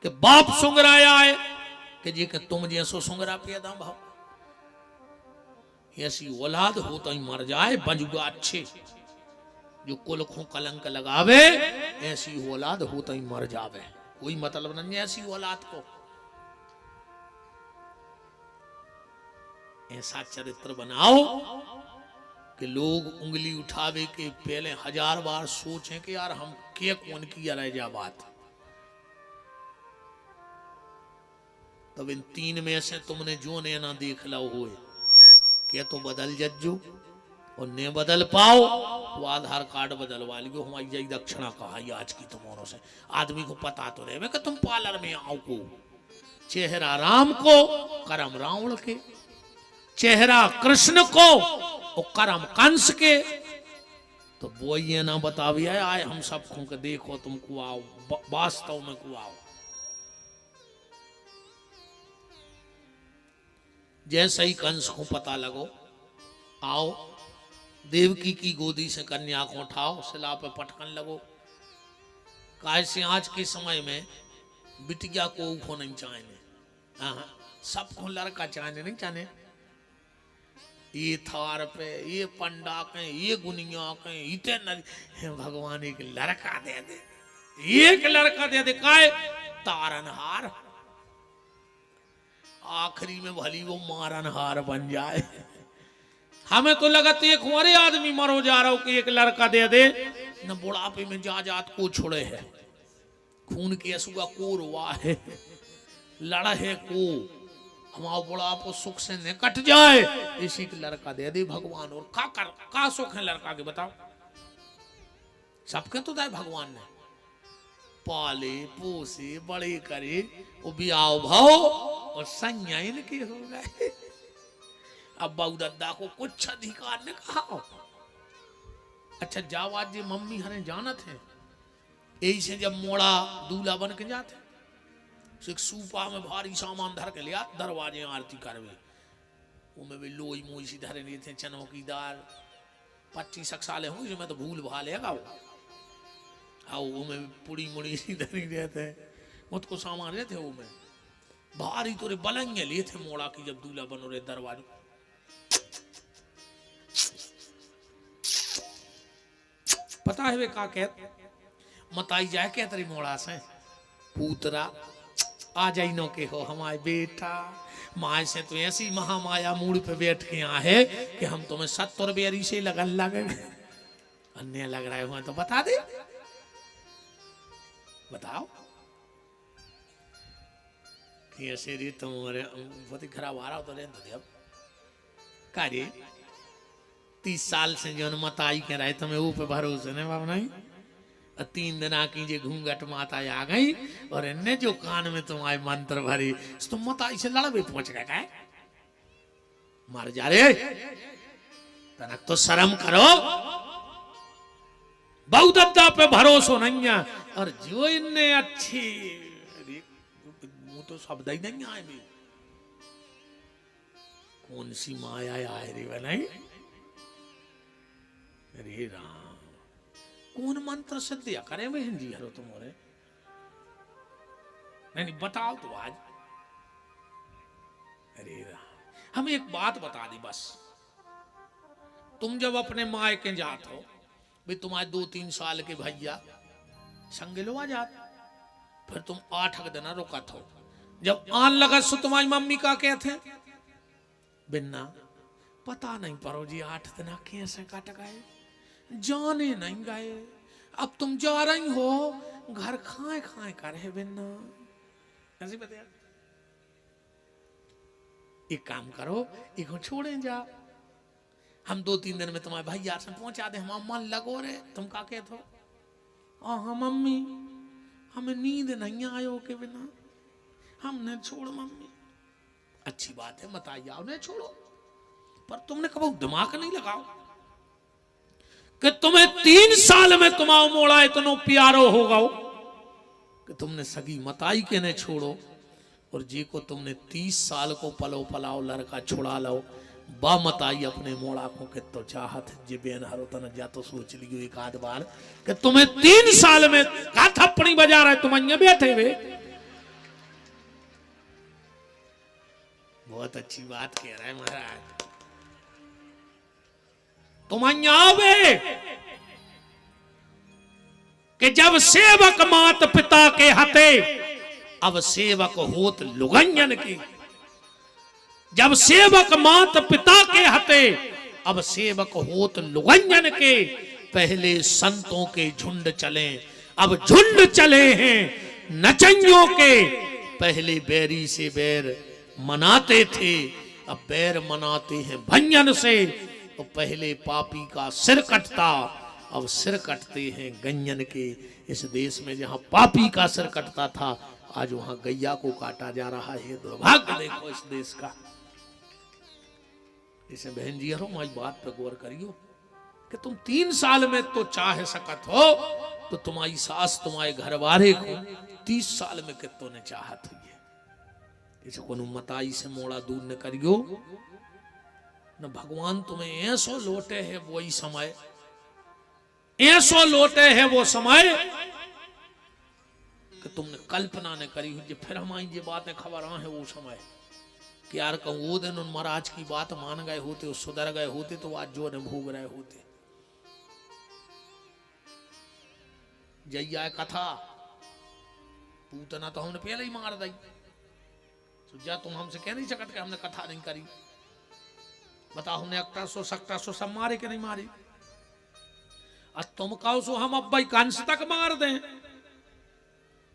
कि बाप सुंगराया है कि जी के तुम जैसो सुंगरा पैदा भाव ऐसी औलाद हो तो ही मर जाए बजुगा अच्छे जो कुल को कलंक लगावे ऐसी औलाद हो तो ही मर जावे कोई मतलब नहीं ऐसी औलाद को ऐसा चरित्र बनाओ कि लोग उंगली उठावे के पहले 1000 बार सोचें कि यार हम क्या कौन किया रह जा बात तब इन 3 में से तुमने जो ने ना देख लो हुए क्या तो बदल जज्जो और ने बदल पाओ तो आधार कार्ड बदलवा लियो हमारी यही दक्षिणा कहा आज की तुम्हारों से आदमी को पता तो रहे कि तुम पार्लर में आओ को चेहरा राम को करम रावण के चेहरा कृष्ण को और करम कंस के तो वो ये ना बतावी आए हम सबको के देखो तुमको आओ वास्तव में को आओ जैसे ही कंस को पता लगो आओ देवकी की गोदी से कन्या को उठाओ शिला पे पटकन लगो कैसे आज के समय में बिटिया को उठो नहीं चाहने सबको लड़का चाहने नहीं चाहने ये थार पे, ये पंडा के, ये गुनिया के, इतने नदी भगवान एक लड़का दे दे, एक लड़का दे दे, काय तारनहार। आखिरी में भली वो मारनहार बन जाए। हमें तो लगा तो एक हमारे आदमी मरो जा रहा हो कि एक लड़का दे दे, न बुढ़ापे में जा जात को छोड़े है, खून के आंसुआ को रोआ है, लड़ा है को हमारा बुढ़ापो सुख से निकट जाए, इसी के लड़का दे दे भगवान। और का सुख है लड़का के बताओ? सबके तो दाए भगवान ने पाले पोसे बड़े करे, वो ब्याह भाव और संज्ञान के हो गए। अब बाऊ दादा को कुछ अधिकार ने कहा। अच्छा जाओ आज जी मम्मी हरे जानत है, यही से जब मोड़ा दूल्हा बन के जाते एक सूपा में भारी सामान धर के लिया, दरवाजे आरती करवे, उनमें भी लोई मोई सी धरे लिए थे, चनों की दाल, 25 साल होंगे मैं तो भूल भा लेगा वो, आओ उनमें पुड़ी मुड़ी सी धरी रहते, मुझको सामान रहते वो में भारी तोरे बलंगे लिए थे मोड़ा की, जब दूल्हा बनो रहे दरवाजे पता है वे का कहत मताई जाए क्या तेरी मोड़ा से पूतरा आ जाई नो के हो हमारे बेटा, माए से तो ऐसी महामाया मूड पे बैठ के यहाँ है कि हम तुम्हें 70 बेरी से लगन लगे, अन्य लग रहे हो तो बता दे, बताओ कि ऐसे रे तुम्हारे बहुत ही खराब आ रहा हो तो रहने दो अब कार्य 30 साल से जो मत आई के रहे तुम्हें ऊपर भरोसे नहीं बाबा नहीं, 3 दिन की जे घूंघट माता आ गई और इन्हें जो कान में तुम्हारे मंत्र भरी तुम मत आई से लड़बे पहुंच गए क्या? मर जा रे, तनक तो शर्म करो, बहुत दद्दा पे भरोसा नहीं है। और जो इन्हें अच्छी मुंह तो शब्द ही नहीं आए भी, कौन सी माया आए रे बनाई, अरे राम कौन मंत्र से दिया करे बहन जी हरो तुम्हारे, नहीं बताओ तो आज। अरे राम हमें एक बात बता दी बस, तुम जब अपने माए के जात हो भाई, तुम्हारे 2-3 साल के भैया संगे लो आ जात, फिर तुम 8 दिन रुकत हो, जब आन लगा सो तुम्हारी मम्मी का कहते बिन्ना पता नहीं परो जी 8 दिन कैसे कट गए, जाने नहीं गए, अब तुम जा रही हो घर खाए खाए कर है बिन्ना, ऐसे बताया। एक काम करो, एक छोड़े जा, हम 2-3 दिन में तुम्हारे भैया से पहुंचा दे, हम मन लगो रे, तुम का कहते हो? हाँ मम्मी हमें नींद नहीं आयो के बिना, हमने छोड़ मम्मी, अच्छी बात है मत आई आओ ने छोड़ो, पर तुमने कभी दिमाग नहीं लगाओ कि तुम्हें 3 साल में तुम्हारा मोड़ा इतना प्यारो होगा कि तुमने सगी मताई के ने छोड़ो, और जी को तुमने 30 साल को पलो पलाओ लड़का छुड़ा लो, बा मताई अपने मोड़ा को के तो चाहत जे बेन हरो तना जा तो सोच लियो एक आध बार कि तुम्हें 3 साल में का थप्पड़ी बजा रहे तुम अं बैठे हुए। बहुत अच्छी बात कह रहे हैं महाराज, तुम आवे कि जब सेवक मात पिता के हते, अब सेवक होत लुगंजन की, जब सेवक मात पिता के हते, अब सेवक होत लुगंजन के, पहले संतों के झुंड चले, अब झुंड चले हैं नचनियों के, पहले बैरी से बैर मनाते थे, अब बैर मनाते हैं भंजन से, तो पहले पापी का सिर कटता, अब सिर कटते हैं गंजन के। इस देश में जहां पापी का सिर कटता था, आज वहां गैया को काटा जा रहा है। दुर्भाग्य देखो इस देश का। इसे बहन जी हमारी बात पर गौर करियो कि तुम 3 साल में तो चाह सकत हो, तो तुम्हारी सास तुम्हारे घर वाले को 30 साल में कितों ने चाहत हुई है। इसे को मताई से मोड़ा दूर न करियो, न भगवान तुम्हें ऐसो लौटे है वही समय, ऐसो लौटे है वो समय कि तुमने कल्पना न करी हुई। फिर हमारी ये बातें खबर आ है वो समय कि यार कहूँ वो दिन उन महाराज की बात मान गए होते, उस सुधर गए होते तो आज जो ने भोग रहे होते। जैया कथा पूतना तो हमने पहले ही मार दी, जा तुम हमसे कह नहीं सकते कि हमने कथा नहीं करी। बताओ हमने 100 सब मारे कि नहीं मारे? और तुम कहो सो हम अब भाई कंस तक मार दें,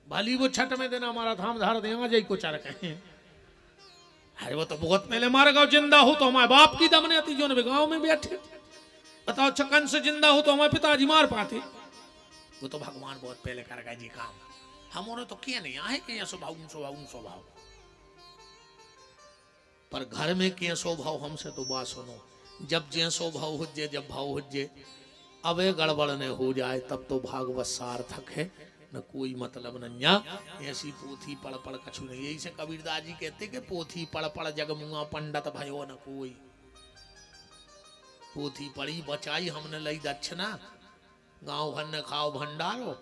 भली वो छठ में देना हमारा धाम धार देंगे जय को चार कहें। अरे वो तो बहुत पहले मार गए, जिंदा हो तो हमारे बाप की दम ने आती जो ने गांव में बैठे। बताओ छकन से जिंदा हो तो हमारे पिताजी मार पाते। वो तो भगवान बहुत पहले कर गए जी काम, हमने तो किया नहीं आहे कि स्वभाव स्वभाव। पर घर में के स्वभाव हमसे तो बात सुनो, जब जे स्वभाव हो जे, जब भाव हो जे, अब गड़बड़ ने हो जाए तब तो भागवत सार्थक है, न कोई मतलब नहीं। ऐसी पोथी पढ़ पढ़ कछु नहीं। यही से कबीरदास जी कहते कि पोथी पढ़ पढ़ जगमुआ पंडित भयो न कोई। पोथी पढ़ी बचाई हमने लई दक्षिणा, गांव भर ने खाओ भंडारो,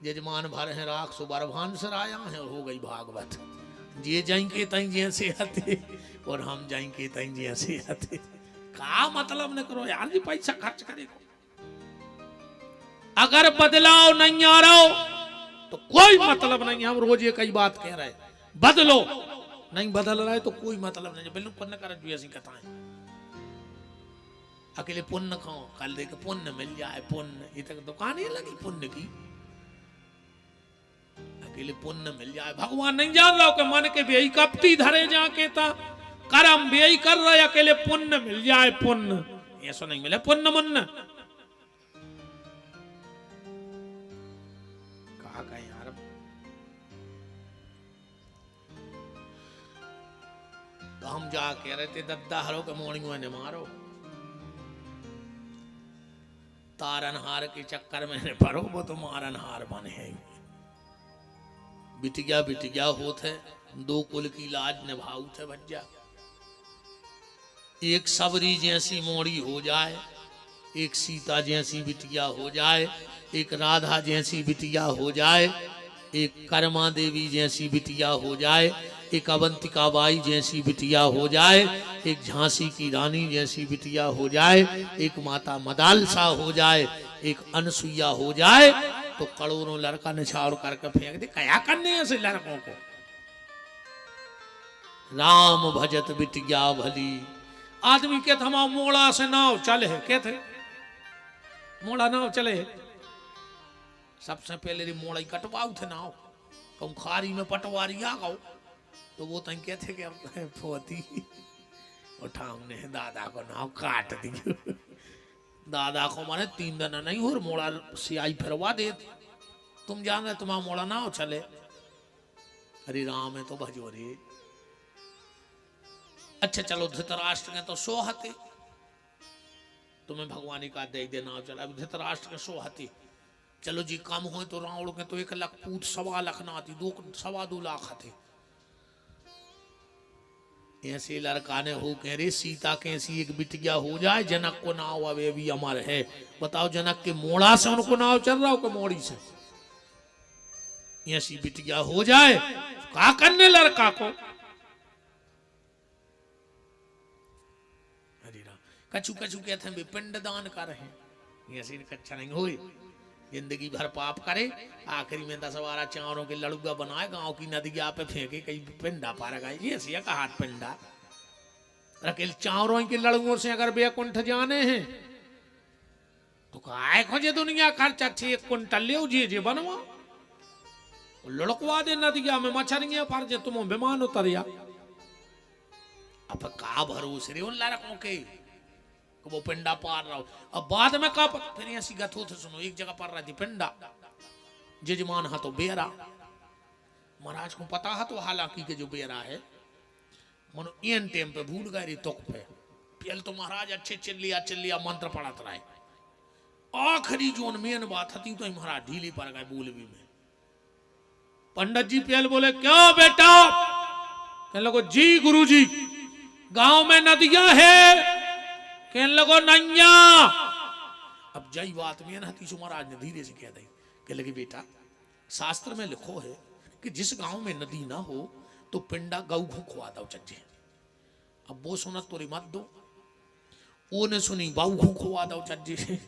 यजमान भर है राख सुबर भानसर आया है, और हो गई भागवत। जे जाएंगे तई जैसे हते और हम जाएंगे तई जैसे हते। का मतलब न करो यार जी, पैसा खर्च करे को। अगर बदलाव नहीं आ रहा हो तो कोई मतलब नहीं। हम रोज ये कई बात कह रहे, बदलो, नहीं बदल रहा है तो कोई मतलब नहीं। बिल्कुल पुण्य कर ऐसी कथाएं, अकेले पुण्य खाओ, कल देख पुण्य मिल जाए, पुण्य ये तक दुकान ही लगी पुण्य की, अकेले पुण्य मिल जाए। भगवान नहीं जान रहा हो कि मन के बेई कपटी धरे जाके था, कर्म बेई कर रहे, अकेले पुण्य मिल जाए, पुण्य ऐसा नहीं मिले पुण्य मुन्न। कहा कहें यार, तो हम जा कह रहे थे दद्दा हरो के मोर्निंग में मारो, तारनहार के चक्कर में पड़ो, वो तो मारनहार बने हैं। बिटिया होते, दो कुल की लाज निभाऊ थे भज्जा। एक सबरी जैसी मोड़ी हो जाए, एक सीता जैसी बिटिया हो जाए, एक राधा जैसी बिटिया हो जाए, एक कर्मा देवी जैसी बिटिया हो जाए, एक अवंतिका बाई जैसी बिटिया हो जाए, एक झांसी की रानी जैसी बिटिया हो जाए, एक माता मदालसा हो जाए, एक अनसुईया हो जाए, तो करोड़ों लड़का निछावर करके फेंक दे। क्या करने ऐसे लड़कों को? राम भजत बिटिया भली। आदमी के थमा मोड़ा से नाव चले है, क्या थे मोड़ा नाव चले है। सबसे पहले री मोड़ा कटवाऊ थे नाव, कहूँ खारी में पटवारी आ गो तो वो तक कहते कि फोती उठाऊने दादा को नाव काट दी। दादा को माने 3 दिन नहीं और मोड़ा सियाई फिरवा दे, तुम जान रहे तुम्हारा मोड़ा ना हो चले। अरे राम है तो भजो रे। अच्छा चलो धृतराष्ट्र के तो 100 हते, तुम्हें भगवानी का दे देना चला। धृतराष्ट्र के 100 हते, चलो जी कम हो तो रावण के तो 1 लाख पूत 1.25 लाख ना आती, 2.25 लाख हते। ऐसे लड़का ने हो कह रहे सीता के ऐसी एक बिटिया हो जाए, जनक को नाव अवे भी अमर है। बताओ जनक के मोड़ा से उनको नाव चल रहा हो कि मोड़ी से? ऐसी बिटिया हो जाए क्या करने लड़का को? अरे राम, कछु कछु कहते हैं पिंड दान कर रहे हैं, ऐसी कच्चा नहीं हुई। जिंदगी भर पाप करे, आखिरी में 10-12 चावरों के लड़ुआ बनाए, गांव की नदिया पे फेंके, कहीं पिंडा पार गए। ये सिया का हाथ पिंडा रकेल चावरों के लड़ुओं से अगर बैकुंठ जाने हैं तो काय खोजे दुनिया खर्चा 1 कुंटल ले जे बनवा लड़कवा दे नदिया में मछलियां पार जे तुम विमान उतरिया। अब का भरोसे रे उन लड़कों के वो पिंडा पार रहा हो। अब बाद में का फिर ऐसी गथो थे, सुनो एक जगह पार रही थी पिंडा, जजमान हा तो बेरा। महाराज को पता है तो हालांकि के जो बेरा है मनो इन टाइम पे भूल गए तुक पे पहले तो महाराज अच्छे चिल्लिया मंत्र पढ़त रहे। आखिरी जोन मेन बात थी तो महाराज ढीली पड़ गए बोलवी में। पंडित जी पहले बोले क्यों बेटा? कहने लगो जी गुरुजी गांव में नदियां है। कहने लगो नैया। अब जय बात में ना तीसु महाराज ने धीरे से कह दी, कह लगे बेटा शास्त्र में लिखो है कि जिस गांव में नदी ना हो तो पिंडा गऊ को खुआ दो चज्जे। अब वो सुना तोरी मत दो, वो ने सुनी बाऊ को खुआ दो चज्जे से,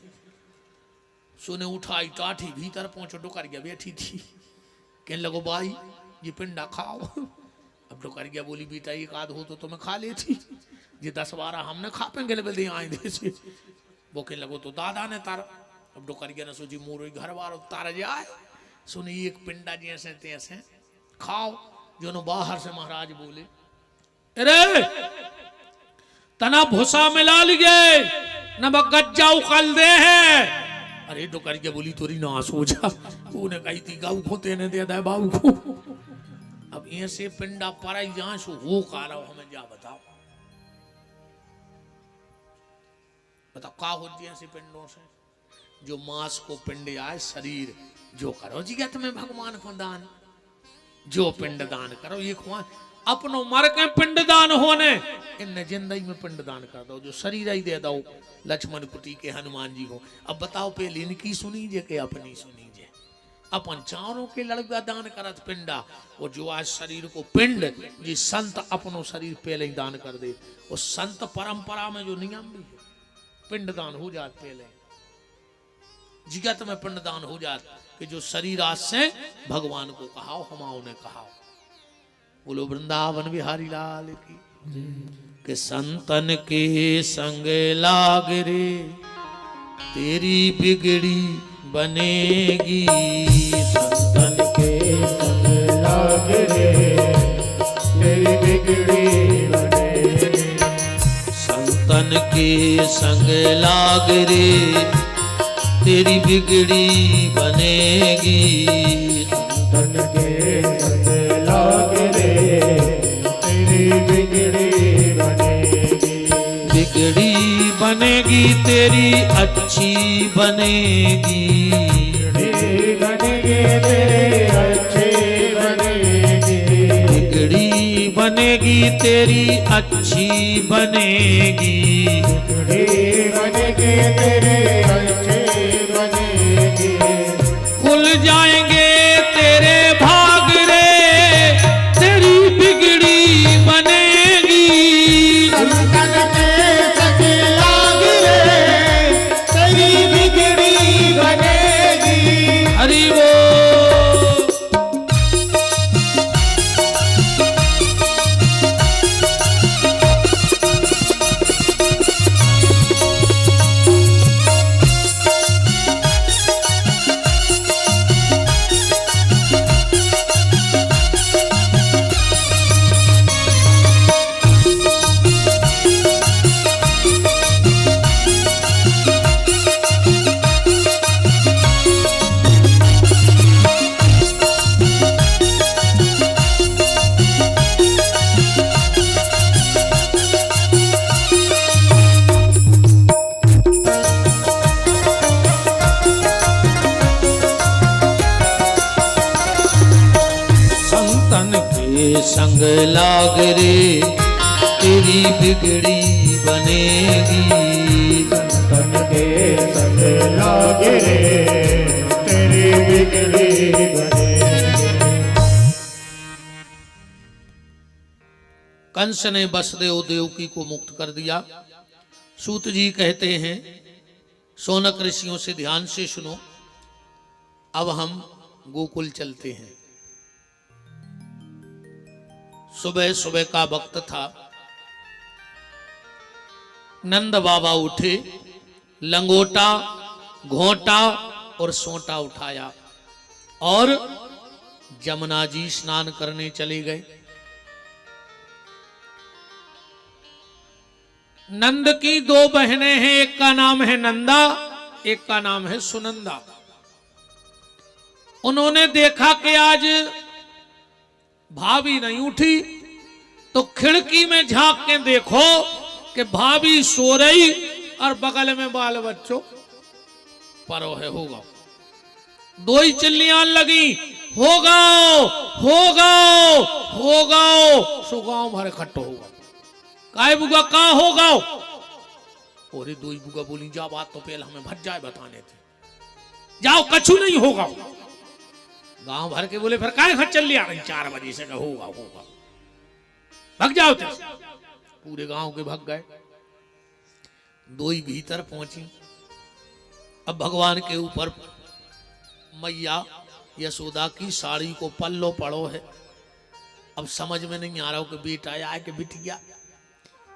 सुने उठाई टाठी भीतर पहुंचो डुकरिया बैठी थी, कहने लगो भाई ये पिंडा खाओ। अब डुकरिया बोली बेटा एक आध हो तो तुम्हें खा लेती, ये 10-12 हमने खा पेंगे ले आए दे से। वो कहने लगो तो दादा ने तारा। अब डुकरिया ने सोची मोरो घर वालों तारा जाए, सुनी एक पिंडा जैसे तैसे खाओ। जो न बाहर से महाराज बोले अरे तना भूसा मिला लिए न गज्जा उकल दे है। अरे डुकरिया बोली तोरी ना सोचा, उन्हें कही थी गाऊ खोते ने दे दे बाबू को। अब ऐसे पिंडा पर जहां से हो खा रहा हो हमें जा बताओ, बताओ का हो जी ऐसे पिंडों से। जो मांस को पिंड आए शरीर जो करो जी क्या तुम्हें भगवान को दान, जो पिंड दान करो ये खुआ अपनो मर के पिंड दान होने, इन जिंदगी में पिंड दान कर दो, जो शरीर ही दे दो लक्ष्मण कुटी के हनुमान जी को। अब बताओ पहले इनकी सुनीजे के अपनी सुनीजे, अपन चारों के लड़का दान करत पिंडा, और जो आज शरीर को पिंड जी संत अपनो शरीर पहले ही दान कर दे। और संत परंपरा में जो नियम भी है पिंड दान हो जात पहले, जिगत में पिंड दान हो जात कि जो शरीर आज से भगवान को कहाओ हमाओ ने कहाओ। बोलो वृंदावन बिहारी लाल की। कि संतन के संग लाग रे तेरी बिगड़ी बनेगी, संतन के संग लाग रे तेरी बिगड़ी बनेगी। संतन के संग लाग रे तेरी बिगड़ी बनेगी। संतन के संग लाग रे तेरी बिगड़ी बनेगी। बिगड़ी बनेगी तेरी अच्छी बनेगी। बिगड़ी बनेगी तेरी अच्छी बनेगी। बिगड़ी बनेगी तेरी अच्छी बनेगी। बिगड़ी बनेगी तेरी अच्छी बनेगी। खुल जाएंगे तेरे भाग रे तेरी बिगड़ी बनेगी। संतन के संग लाग रे तेरी बिगड़ी बनेगी। हरि वो संग लाग रे तेरी बिगड़ी बनेगी। संतन के संग लाग रे तेरी बिगड़ी बनेगी। कंस ने वसुदेव देवकी को मुक्त कर दिया। सूत जी कहते हैं सोनक ऋषियों से ध्यान से सुनो, अब हम गोकुल चलते हैं। सुबह सुबह का वक्त था। नंद बाबा उठे, लंगोटा, घोंटा और सोंटा उठाया और जमुना जी स्नान करने चले गए। नंद की 2 बहनें हैं, एक का नाम है नंदा, एक का नाम है सुनंदा। उन्होंने देखा कि आज भाभी नहीं उठी, तो खिड़की में झांक के देखो कि भाभी सो रही और बगल में बाल बच्चों परो है। होगा 2 ही चिल्लियां लगी, हो गाओ हो गाओ हो गाओ। सो गांव भर इकट्ठो होगा। काय बुगा कहा हो गाओ। और 2 ही बुगा बोली जा बात तो पहले हमें भट जाए बताने थे, जाओ कछु नहीं होगा। गांव भर के बोले फिर काय घर चल लिया 4 बजे से होगा होगा, भग जाओ। पूरे गांव के भग गए। दो ही भीतर पहुंची। अब भगवान के ऊपर मैया यशोदा की साड़ी को पल्लो पड़ो है। अब समझ में नहीं आ रहा हो कि बेटा आया कि बिटिया।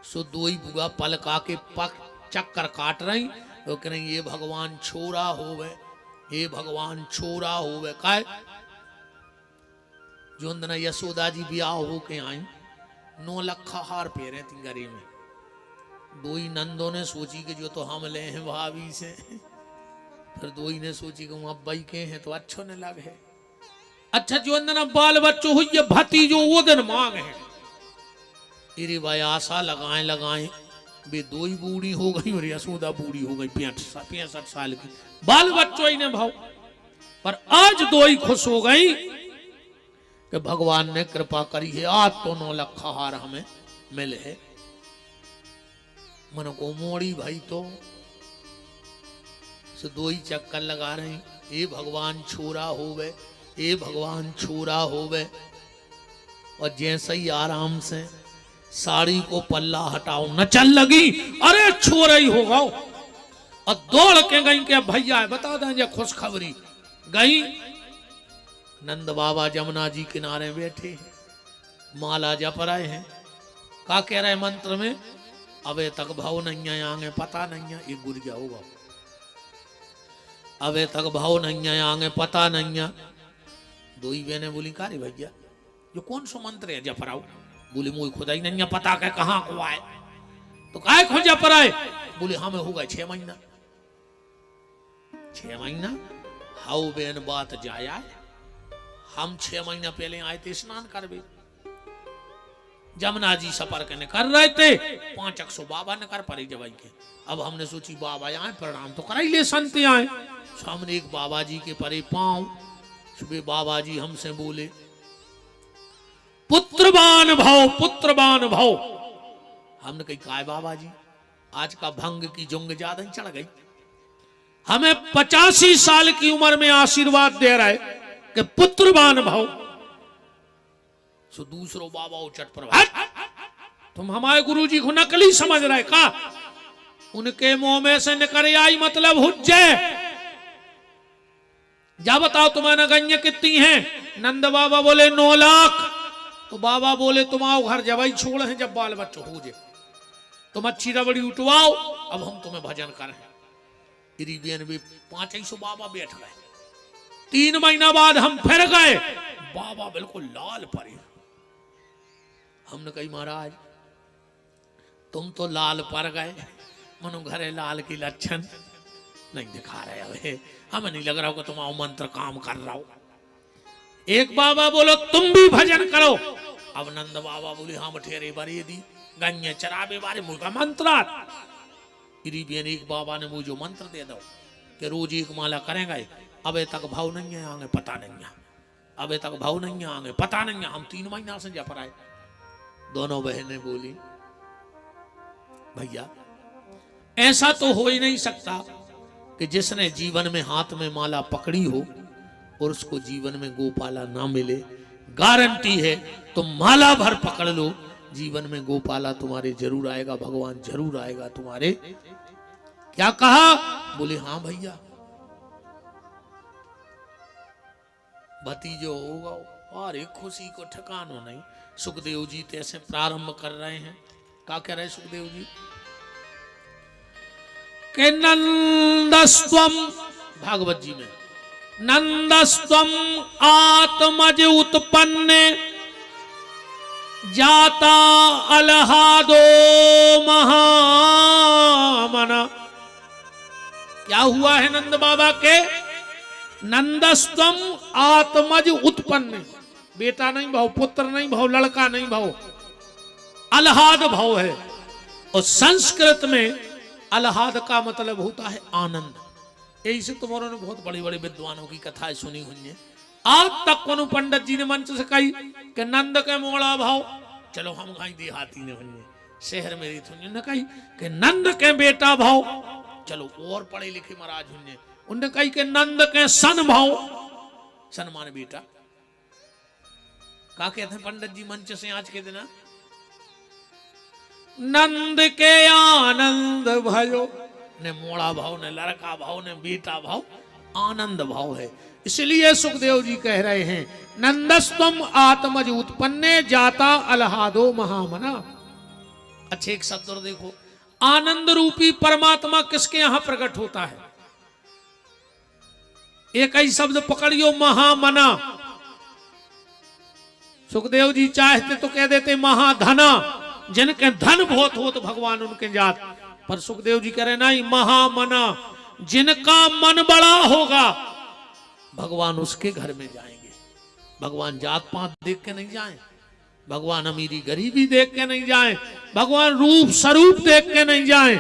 सो दो ही बुआ पलका के पक चक्कर काट रही। तो कह रही ये भगवान छोरा होवे, ये भगवान छोरा होवे। काय जो अंदर यशोदा जी ब्याह हो के आई 9 लखा हार पेरे थी गरे में। दो ही नंदों ने सोची कि जो तो हम ले हैं भाभी से। फिर दो ही ने सोची कि वहां अब्बाई के हैं तो अच्छो न लगे। अच्छा जो अंदर बाल बच्चों हुई ये भतीजो वो दिन मांग है। इरे भाई आशा लगाए लगाए वे दो ही बूढ़ी हो गई और यशोदा बूढ़ी हो गई 65 साल की। बाल बच्चों ही ने भाव। पर आज दो ही खुश हो गई कि भगवान ने कृपा करी है। आज तो 9 लखा हार हमें मिले है। मन को मोड़ी भाई तो से दो ही चक्कर लगा रहे। ये भगवान छोरा होवे, ये भगवान छोरा होवे। और जैसे ही आराम से साड़ी को पल्ला हटाओ नचल लगी। अरे छोरा ही होगा। और दौड़ के गई के भैया बता दें खुशखबरी। गई नंद बाबा जमुना जी किनारे बैठे माला जप रहे हैं। का कह रहे मंत्र में अबे तक भाव नहीं है आगे पता नहीं है। ये गुर गया होगा। अबे तक भाव नहीं है आगे पता नहीं है। दो ही बहने बोली का रे भैया जो कौन सा मंत्र है जप रहा। बोले मुझे खुदा ही नहीं है पता के कहाँ को आए। तो काय खुद जप रहा है। बोले हमें होगा 6 महीना। 6 महीना हाउ बेन बात जाया। हम 6 महीना पहले आए थे स्नान करवे। जमुना जी सफर करने कर रहे थे 500 बाबा ने कर पड़ी जवाई के। अब हमने सोची बाबा आए प्रणाम तो कराई ले संत आए। सामने एक बाबा जी के परे पांव। सुबह बाबा जी हमसे बोले पुत्रवान भाव पुत्रवान भाव। हमने कही काय बाबा जी आज का भंग की जुंग ज्यादा ही चढ़ गई। हमें 85 साल की उम्र में आशीर्वाद दे रहा है कि पुत्रवान भाव। सो दूसरो बाबा उचट पर तुम हमारे गुरुजी को नकली समझ रहे का। उनके मुंह में से निकल आई मतलब हुज्जे। जा बताओ तुम्हारा गंज कितनी है। नंद बाबा बोले 9 लाख। तो बाबा बोले तुम आओ घर जवाई छोड़ है जब बाल बच्चों हो जाए तुम अच्छी रबड़ी उठवाओ। अब हम तुम्हें भजन करें। भी 500 बाबा बैठ गए। 3 महीना बाद हम फिर गए। बाबा बिल्कुल लाल पड़े। हमने कही महाराज तुम तो लाल पर गए मनो घरे लाल की लक्षण नहीं दिखा रहे हो। हमें नहीं लग रहा हो कि तुम मंत्र काम कर रहा हो। एक बाबा बोलो तुम भी भजन करो। अब नंद बाबा बोले हम ठेरे बरे दी गंगे चराबे बारे मुझका मंत्र। एक बाबा ने मुझे मंत्र दे दो कि रोज एक माला करेंगे। अबे तक भाव नहीं है आगे पता नहीं है। अबे तक भाव नहीं है आगे पता नहीं है। हम 3 महीना से जप रहे। दोनों बहनें बोली भैया ऐसा तो हो ही नहीं सकता कि जिसने जीवन में हाथ में माला पकड़ी हो और उसको जीवन में गोपाला ना मिले। गारंटी है तुम माला भर पकड़ लो जीवन में गोपाला तुम्हारे जरूर आएगा। भगवान जरूर आएगा तुम्हारे। क्या कहा। बोले हाँ भैया भतीजो होगा। और एक खुशी को ठिकाना नहीं। सुखदेव जी तैसे प्रारंभ कर रहे हैं। क्या कह रहे सुखदेव जी के नंदस्त्वम भागवत जी में नंदस्त्वम आत्मज उत्पन्ने जाता अलहादो महामना। क्या हुआ है नंद बाबा के। नंदस्त्वम आत्मज उत्पन्न। बेटा नहीं भाव पुत्र नहीं भाव लड़का नहीं भाव अलहाद भाव है। और संस्कृत में अलहाद का मतलब होता है आनंद। यही से तुम्हारों ने बहुत बड़े बड़े विद्वानों की कथाएं सुनी हुई है। आज तक कोनो पंडित जी ने मंच से कही कि नंद के मोड़ा भाव। चलो हम कहीं देहाती ने हुई शहर में रही ने कही कि नंद के बेटा भाव। चलो और पढ़े लिखे महाराज हुई उनने कही कि नंद के सन भाव। सन मान बेटा। क्या कहते हैं पंडित जी मंच से आज के दिन। नंद के आनंद भयो, ने मोड़ा भाव, ने लड़का भाव, ने बेटा भाव, आनंद भाव है। इसलिए सुखदेव जी कह रहे हैं नंदस्तम आत्मज उत्पन्ने जाता अलहादो महामना। अच्छे एक शब्द और देखो, आनंद रूपी परमात्मा किसके यहां प्रकट होता है? एक ही शब्द पकड़ियो, महामना। सुखदेव जी चाहते तो कह देते महाधना, जिनके धन बहुत हो तो भगवान उनके जात, पर सुखदेव जी कह रहे नहीं, महामना, जिनका मन बड़ा होगा भगवान उसके घर में जाएंगे। भगवान जात पात देख के नहीं जाएं, भगवान अमीरी गरीबी देख के नहीं जाएं, भगवान रूप स्वरूप देख के नहीं जाएं।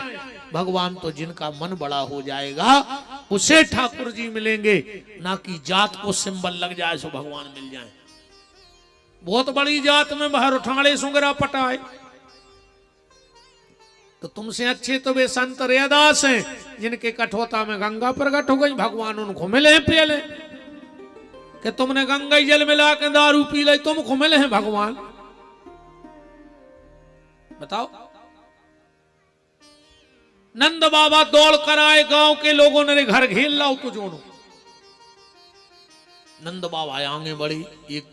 भगवान तो जिनका मन बड़ा हो जाएगा उसे ठाकुर जी मिलेंगे, ना कि जात को सिंबल लग जाए सो भगवान मिल जाए। बहुत बड़ी जात में बाहर उठाड़े सुंगरा पटाए तो तुमसे अच्छे तो वे संत रैदास हैं, जिनके कठोता में गंगा प्रकट हो गई, भगवान उनको मिले पहले कि तुमने गंगा जल मिला के दारू पी ली, तुमको मिले हैं भगवान। बताओ, नंद बाबा दौड़ कर आए, गांव के लोगों ने घर घेर लाओ तो जोड़ो। नंद बाबा आगे बढ़ी, एक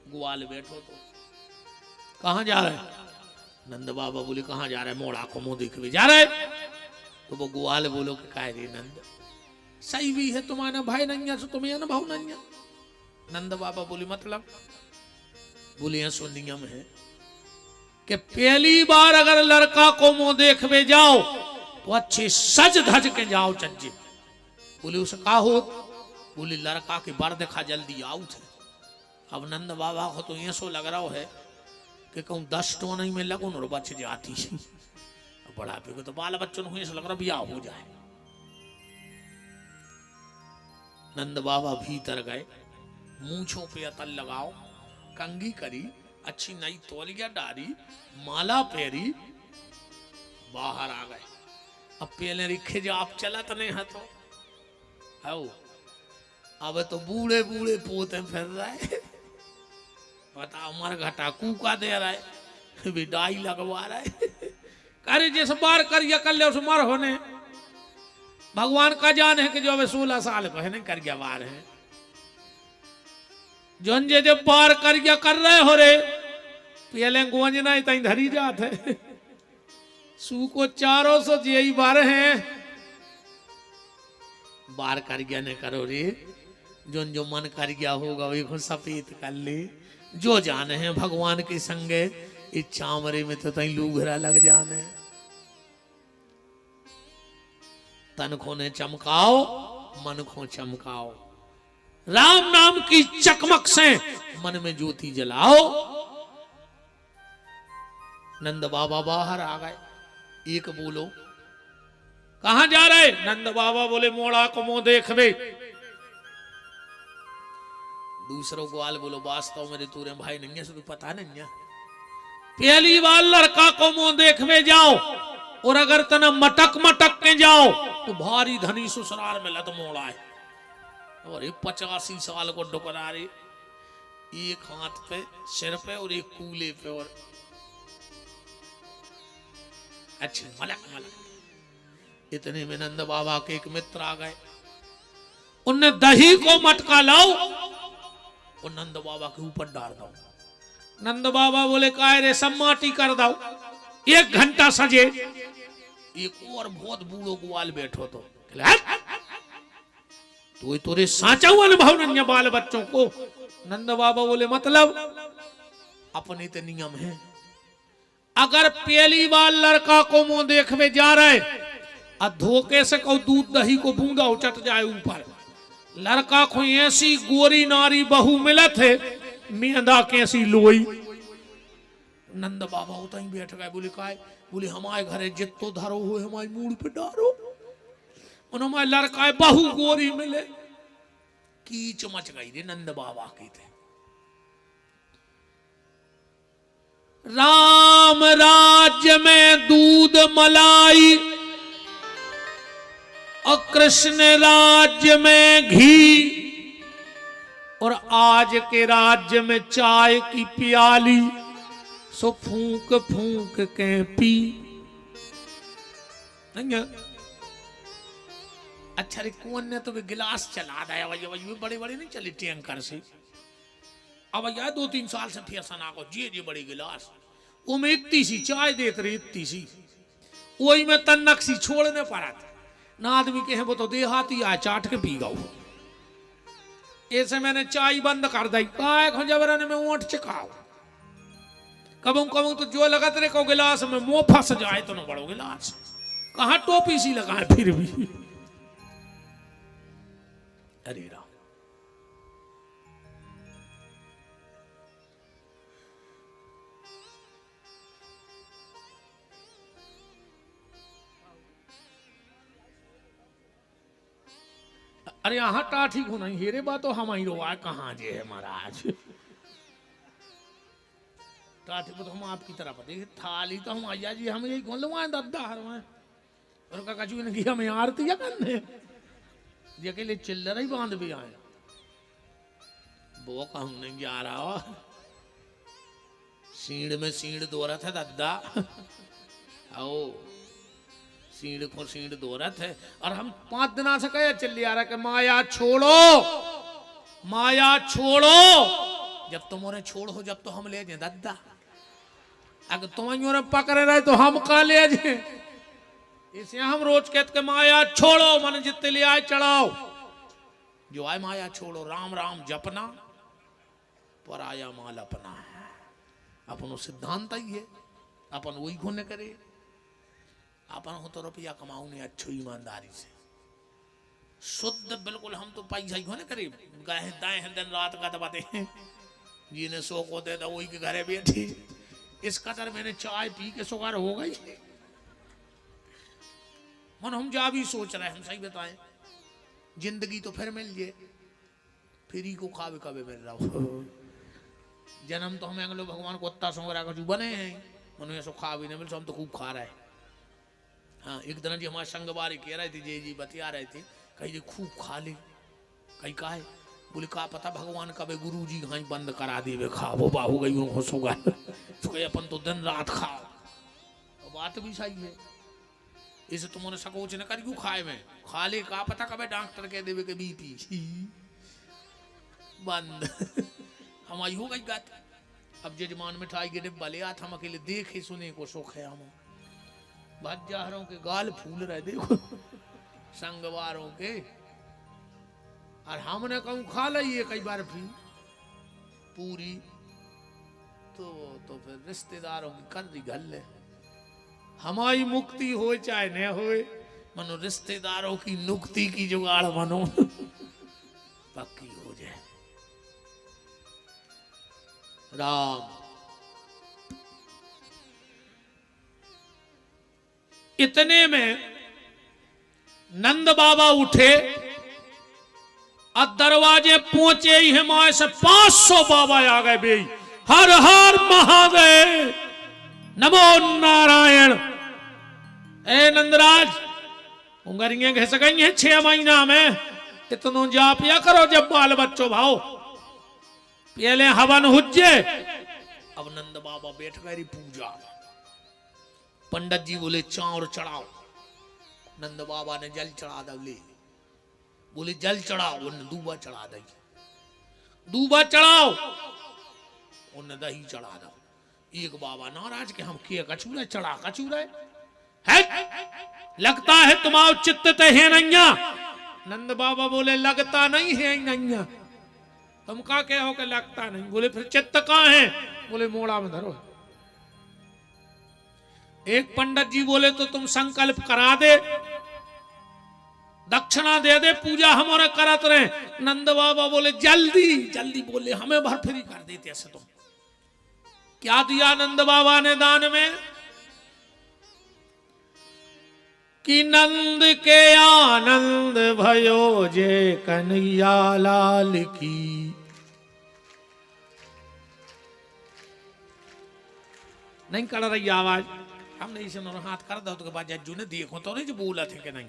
ग्वाल बैठो तो कहां जा रहे? नंद बाबा बोले कहां जा रहे? मोड़ा को मुंह देख भी जा रहे। तो वो ग्वाल बोलो कि काय रे नंद, सही भी है तुम्हारा भाई नैया सो तुम्हें अनुभव नैया। नंद बाबा बोले मतलब? बोले ऐसो नियम है कि पहली बार अगर लड़का को मुंह देखवे जाओ तो अच्छे सज धज के जाओ चज्जे। बोले उसे कहा हो? बोले लड़का के बार देखा जल्दी आओ थे। अब नंद बाबा को तो ऐसो लग रहा है कि कहूँ 10 टोन में लगो न बच जाती बुढ़ापे को, तो बाल बच्चों को ऐसा लग रहा ब्याह हो जाए। नंद बाबा भीतर गए, मूंछों पे अतल लगाओ, कंगी करी, अच्छी नई तौलिया डारी, माला पेरी, बाहर आ गए। अब पहले रिखे जो आप चला तो नहीं है तो आओ, अब तो बूढ़े बूढ़े पोते फिर रहे। बताओ मर घटा कूका दे रहा है, विदाई लगवा रहा है। अरे जैसे बार करिया कर ले उस मर होने, भगवान का जान है कि जो अभी 16 साल को है नहीं कर गया बार है, जोन जे जब बार करिया कर रहे हो रे पहले गोंजना तई धरी जात है। सू को 400 यही बार हैं, बार कर गया ने करो रे, जोन जो मन कर गया होगा वही को सफेद कर ले। जो जाने हैं भगवान के संगे इच्छा मरे में तो तई लूघरा लग जाने। तन को ने चमकाओ, मन को चमकाओ, राम नाम की चकमक से मन में ज्योति जलाओ। नंद बाबा बाहर आ गए। एक बोलो कहां जा रहे? नंद बाबा बोले मोड़ा को मुंह देखवे। दूसरो ग्वाल बोलो वास्तव मेरे तूरे भाई नहीं है, सो पता नहीं है। पहली बार लड़का को मुंह देखवे जाओ और अगर तना मटक मटक के जाओ तो भारी धनी ससुराल में लत मोड़ा है। और 85 साल को डुकरा रे, एक हाथ पे सिर पे और एक कूले पे, और अच्छे मलक मलक। इतने में नंद बाबा के एक मित्र आ गए, उनने दही को मटका लाओ और नंद बाबा के ऊपर डाल दो। नंद बाबा बोले काय रे सब माटी कर दो। 1 घंटा सजे। एक और बहुत बूढ़ो ग्वाल बैठो तो ये तोरे साचा हुआ अनुभव नहीं बाल बच्चों को। नंद बाबा बोले मतलब? अपने तो नियम है, अगर पहली बार लड़का को मुंह देखवे जा रहे और धोखे से को दूध दही को बूंदा उचट जाए ऊपर, लड़का को ऐसी गोरी नारी बहू मिलत है मेंदा कैसी लोई। नंद बाबा उतना ही बैठ गए। बोले काय? बोले हमारे घरे जितो धरो हो हमारे मूड पे डारो, हमारे लड़का बहू गोरी मिले। कीच मच गई रे नंद बाबा की थे। राम राज्य में दूध मलाई और कृष्ण राज्य में घी, और आज के राज्य में चाय की प्याली। सो फूंक फूंक के पी। नहीं है? अच्छा रे कौन ने तो गिलास चला दिया भाई, भाई बड़े बड़े नहीं चले टैंकर से। अब भैया 2-3 साल से फिर सना को जी बड़ी गिलास वो में इतनी सी चाय देते रही, इतनी सी वही में तन्नक सी छोड़ने पड़ा था ना। आदमी के हैं वो तो देहाती आए चाट के पी गऊ। ऐसे मैंने चाय बंद कर दी, जबरन में ऊँट चिकाओ। कबू कबू तो जो लगा तेरे को गिलास में मुंह फंस जाए तो ना बड़ो गिलास, कहाँ टोपी सी लगाए फिर भी। अरे राम, अरे यहाँ टाठी को नहीं हेरे बात तो हम ही रोआ कहाँ जे है महाराज। टाठी को तो हम आपकी तरफ देखे थाली तो हम आया जी हम यही खोल लुआ दद्दा हर वहाँ और का कचू ने किया हमें आरती करने जे के लिए चिल्लर ही बांध भी आए वो कहूँ नहीं जा रहा सीढ़ में सीढ़ दौरा था दद्दा आओ सीढ़ को सीढ़ दौरत है। और हम 5 दिना से कहे चल आ रहा कि माया छोड़ो, माया छोड़ो। जब तुम्हारे छोड़ हो जब तो हम ले जाए दादा, अगर तुम्हारे पकड़े रहे तो हम का ले जाए। इसे हम रोज कहते के माया छोड़ो, मन जितने ले आए चढ़ाओ। जो आए माया छोड़ो, राम राम जपना, पर आया माल अपना। अपन सिद्धांत ही है, अपन वही घूने करे। अपन हो तो रुपया कमाऊ ने अच्छो ईमानदारी से शुद्ध बिल्कुल। हम तो पैसा ही होने करे गाय दाएं हैं दिन रात का दबाते हैं जिन्हें शौक होते था वही के घरे बैठी। इस कदर मैंने चाय पी के सुगार हो गई मन। हम जा भी सोच रहे हम सही बताएं जिंदगी तो फिर मिल जाए, फ्री को खावे कभी मिल रहा हो। जन्म तो हमें अगले भगवान को उत्ता सोंगरा का जो बने हैं मन सो खा भी नहीं मिल, हम तो खूब खा रहे हैं। हाँ एक दिन जी हमारे संगवारी कह रहे थे जी बतिया रहे थे कहीं जी खूब खा ले, कहीं का है बोले का पता भगवान कभी गुरु जी कहीं बंद करा दे खा वो बाहू गई खुश होगा तो कहे अपन तो दिन रात खाओ। तो बात भी सही है, इसे तुमने सकोच न कर क्यों खाए में खा ले का पता कभी डॉक्टर कह देवे के बीपी बंद हमारी हो गई बात। अब जजमान मिठाई के डिब्बा ले आता हम अकेले देखे सुने को सुख है। हम बाजारों के गाल फूल रहे देखो संगवारों के, और हमने कहूँ खा लिये कई बार भी पूरी तो फिर रिश्तेदारों की कर दी गल। हमारी मुक्ति हो चाहे न हो, मनो रिश्तेदारों की नुक्ति की जुगाड़ मनो पक्की हो जाए। राम इतने में नंद बाबा उठे और दरवाजे पहुंचे ही हमारे से 500 बाबा आ गए बे। हर हर महादेव नमो नारायण। ए नंदराज उंगरियां घस गई हैं 6 महीना में, इतनो जापिया करो जब बाल बच्चों भाव पहले हवन हुज्जे। अब नंद बाबा बैठ गए पूजा। पंडित जी बोले चाउर चढ़ाओ, नंद बाबा ने जल चढ़ा दे। बोले जल चढ़ाओ, उन्हें दूबा चढ़ा दे। दूबा चढ़ाओ, उन्हें दही चढ़ा दो। एक बाबा नाराज के हम के कचूरा चढ़ा कचूरा है लगता है तुम्हारा चित्त है नैया। नंद बाबा बोले लगता नहीं है नैया। तुम का कहो कि लगता नहीं? बोले फिर चित्त कहाँ है? बोले मोड़ा में धरो। एक पंडित जी बोले तो तुम संकल्प करा दे, दक्षिणा दे दे, पूजा हमारे करत रहे। नंद बाबा बोले जल्दी जल्दी, बोले हमें भर फ्री कर देते ऐसे। तुम क्या दिया नंद बाबा ने दान में कि नंद के आनंद भयो जे कन्हैया लाल की। नहीं कर रही आवाज, हमने इसे हाथ कर दो तो बाद जज्जू ने देखो तो नहीं जो बोला थे कि नहीं।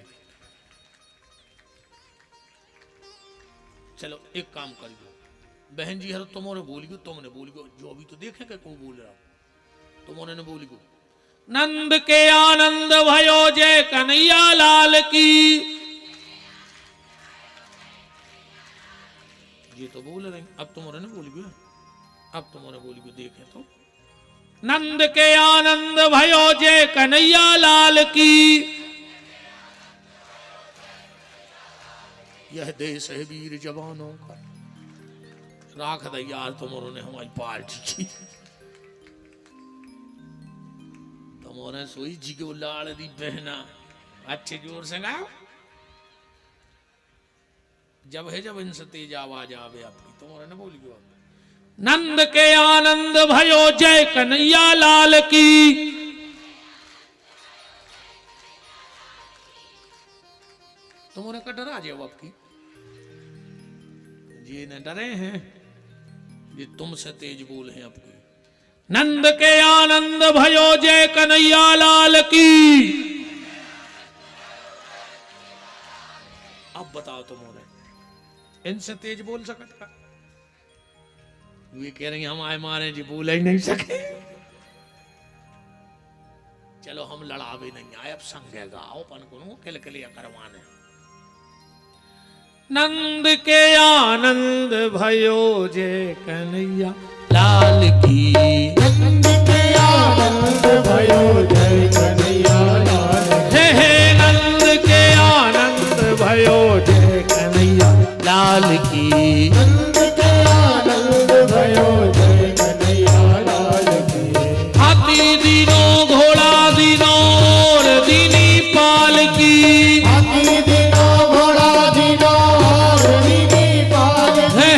चलो एक काम करियो बहन जी, हर तुमने बोलियो तुमने बोलियो, जो अभी तो देखेंगे कौन बोल रहा। तुमने ने बोली को नंद के आनंद भयो जय कन्हैया लाल की। ये तो बोल रहे अब तुम्हारे ने बोली को, अब तुम्हारे बोली को देखे तो नंद के आनंद भयो जय कन्हैया लाल की। यह देश है वीर जवानों का। राख दे यार तुम्हारों ने हमारी पार्टी की। तुम्हारे सोई जी को लाड़ दी बहना अच्छे जोर से गाओ। जब है जब इनसे तेज आवाज आवे आपकी। तुम्हारे ने बोली क्यों नंद के आनंद भयो जय कन्हैया लाल की। तुम्हारे का डरा जाओ आपकी। ये न डरे हैं, ये तुमसे तेज बोल हैं आपकी। नंद के आनंद भयो जय कन्हैया लाल की। अब बताओ तुम्हारे इनसे तेज बोल सकता? ये कह रही हम आए मारे जी बोल ही नहीं सके। चलो हम लड़ा भी नहीं आए, अब संगे गाओ पन को किलकिलिया करवाने। नंद के आनंद भयो जय कन्हैया लाल की। नंद के आनंद भयो जय कन्हैया लाल की। हे नंद के आनंद भयो जय कन्हैया लाल की। नंद के आनंद भयो जय कन्हैया लाल की। हाथी दीनो घोड़ा दीनो और दीनी पाल की। हाथी दिनो घोड़ा दिनो और दीनी पाल की।